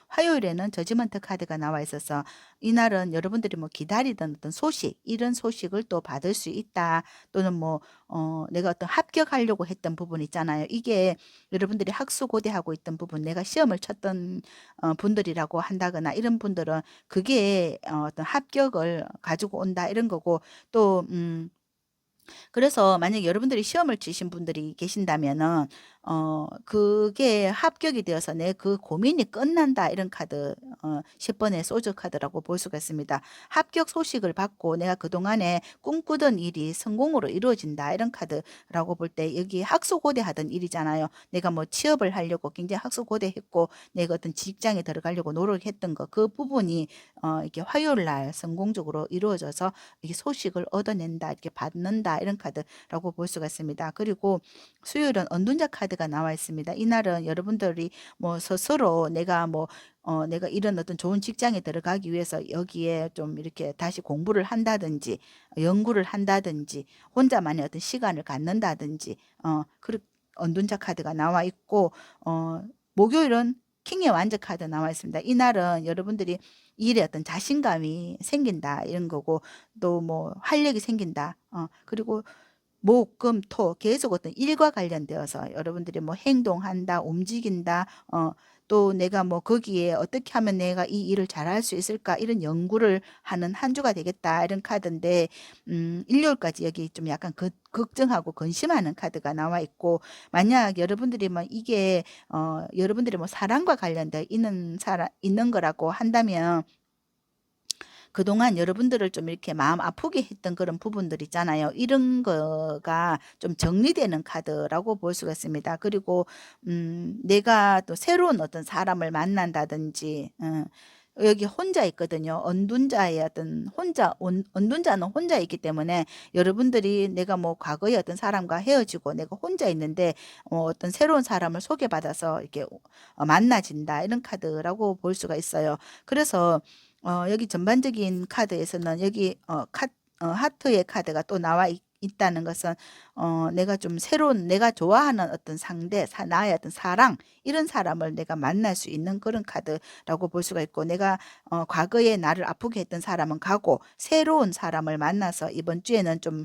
화요일에는 저지먼트 카드가 나와 있어서 이날은 여러분들이 뭐 기다리던 어떤 소식, 이런 소식을 또 받을 수 있다. 또는 뭐, 내가 어떤 합격하려고 했던 부분 있잖아요. 이게 여러분들이 학수고대하고 있던 부분, 내가 시험을 쳤던 분들이라고 한다거나 이런 분들은 그게 어떤 합격을 가지고 온다. 이런 거고 또, 그래서 만약에 여러분들이 시험을 치신 분들이 계신다면은 그게 합격이 되어서 내 그 고민이 끝난다 이런 카드 10번의 소주 카드라고 볼 수가 있습니다. 합격 소식을 받고 내가 그동안에 꿈꾸던 일이 성공으로 이루어진다 이런 카드라고 볼 때 여기 학수고대 하던 일이잖아요. 내가 뭐 취업을 하려고 굉장히 학수고대했고 내가 어떤 직장에 들어가려고 노력했던 거 그 부분이 이렇게 화요일 날 성공적으로 이루어져서 이렇게 소식을 얻어낸다 이렇게 받는다 이런 카드라고 볼 수가 있습니다. 그리고 수요일은 언둔자 카드가 나와 있습니다. 이날은 여러분들이 뭐 스스로 내가 뭐 내가 이런 어떤 좋은 직장에 들어가기 위해서 여기에 좀 이렇게 다시 공부를 한다든지 연구를 한다든지 혼자만의 어떤 시간을 갖는다든지 그리고 언둔자 카드가 나와 있고 목요일은 킹의 완전 카드 나와 있습니다. 이날은 여러분들이 일에 어떤 자신감이 생긴다 이런 거고 또 뭐 활력이 생긴다. 그리고 목, 금, 토 계속 어떤 일과 관련되어서 여러분들이 뭐 행동한다, 움직인다, 또 내가 뭐 거기에 어떻게 하면 내가 이 일을 잘할 수 있을까 이런 연구를 하는 한 주가 되겠다 이런 카드인데 일요일까지 여기 좀 약간 걱정하고 근심하는 카드가 나와 있고 만약 여러분들이 뭐 이게 여러분들이 뭐 사랑과 관련되어 있는 거라고 한다면 그동안 여러분들을 좀 이렇게 마음 아프게 했던 그런 부분들 있잖아요. 이런 거가 좀 정리되는 카드라고 볼 수가 있습니다. 그리고 내가 또 새로운 어떤 사람을 만난다든지 여기 혼자 있거든요. 언둔자의 어떤 언둔자는 혼자 있기 때문에 여러분들이 내가 뭐 과거의 어떤 사람과 헤어지고 내가 혼자 있는데 어떤 새로운 사람을 소개받아서 이렇게 만나진다 이런 카드라고 볼 수가 있어요. 그래서 여기 전반적인 카드에서는 여기 하트의 카드가 또 나와 있다는 것은 내가 좀 새로운 내가 좋아하는 어떤 상대, 나의 어떤 사랑 이런 사람을 내가 만날 수 있는 그런 카드라고 볼 수가 있고 내가 과거에 나를 아프게 했던 사람은 가고 새로운 사람을 만나서 이번 주에는 좀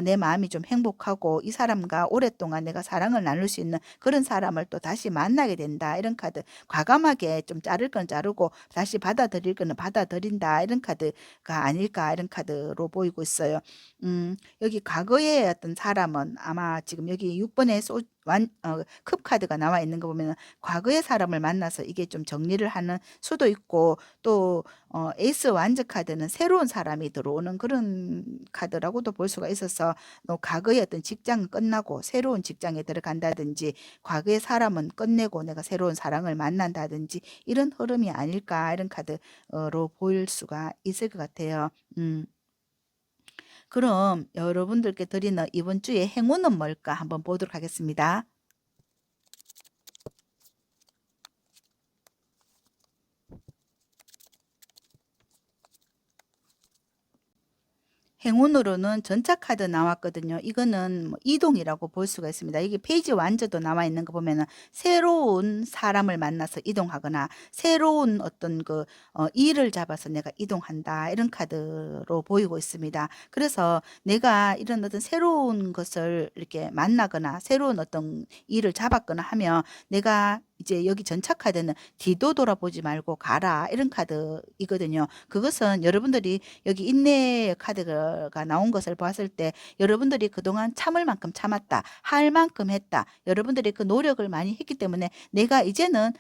내 마음이 좀 행복하고 이 사람과 오랫동안 내가 사랑을 나눌 수 있는 그런 사람을 또 다시 만나게 된다. 이런 카드. 과감하게 좀 자를 건 자르고 다시 받아들일 거는 받아들인다. 이런 카드가 아닐까 이런 카드로 보이고 있어요. 여기 과거의 어떤 사람은 아마 지금 여기 6번에 컵 카드가 나와 있는 거 보면 과거의 사람을 만나서 이게 좀 정리를 하는 수도 있고 또 에이스 완즈 카드는 새로운 사람이 들어오는 그런 카드라고도 볼 수가 있어서 과거의 어떤 직장은 끝나고 새로운 직장에 들어간다든지 과거의 사람은 끝내고 내가 새로운 사랑을 만난다든지 이런 흐름이 아닐까 이런 카드로 보일 수가 있을 것 같아요. 그럼 여러분들께 드리는 이번 주의 행운은 뭘까 한번 보도록 하겠습니다. 행운으로는 전차 카드 나왔거든요. 이거는 뭐 이동이라고 볼 수가 있습니다. 이게 페이지 완저도 나와 있는 거 보면은 새로운 사람을 만나서 이동하거나 새로운 어떤 일을 잡아서 내가 이동한다. 이런 카드로 보이고 있습니다. 그래서 내가 이런 어떤 새로운 것을 이렇게 만나거나 새로운 어떤 일을 잡았거나 하면 내가 이제 여기 전차 카드는 뒤도 돌아보지 말고 가라 이런 카드이거든요. 그것은 여러분들이 여기 인내 카드가 나온 것을 봤을 때 여러분들이 그동안 참을 만큼 참았다. 할 만큼 했다. 여러분들이 그 노력을 많이 했기 때문에 내가 이제는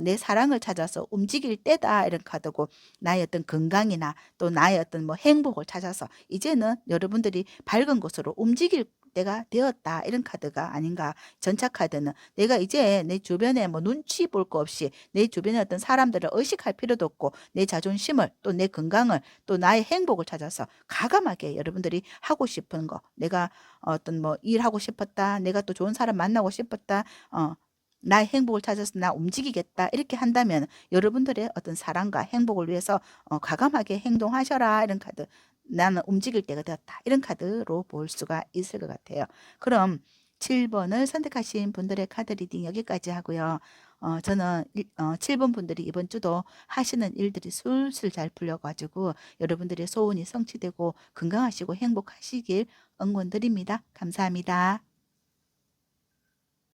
내 사랑을 찾아서 움직일 때다. 이런 카드고 나의 어떤 건강이나 또 나의 어떤 뭐 행복을 찾아서 이제는 여러분들이 밝은 곳으로 움직일 때가 되었다. 이런 카드가 아닌가. 전차 카드는 내가 이제 내 주변에 뭐 눈치 볼 거 없이 내 주변에 어떤 사람들을 의식할 필요도 없고 내 자존심을 또 내 건강을 또 나의 행복을 찾아서 과감하게 여러분들이 하고 싶은 거 내가 어떤 뭐 일하고 싶었다. 내가 또 좋은 사람 만나고 싶었다. 나의 행복을 찾아서 나 움직이겠다. 이렇게 한다면 여러분들의 어떤 사랑과 행복을 위해서 과감하게 행동하셔라. 이런 카드. 나는 움직일 때가 되었다. 이런 카드로 볼 수가 있을 것 같아요. 그럼 7번을 선택하신 분들의 카드 리딩 여기까지 하고요. 저는 7번 분들이 이번 주도 하시는 일들이 술술 잘 풀려가지고 여러분들의 소원이 성취되고 건강하시고 행복하시길 응원드립니다. 감사합니다.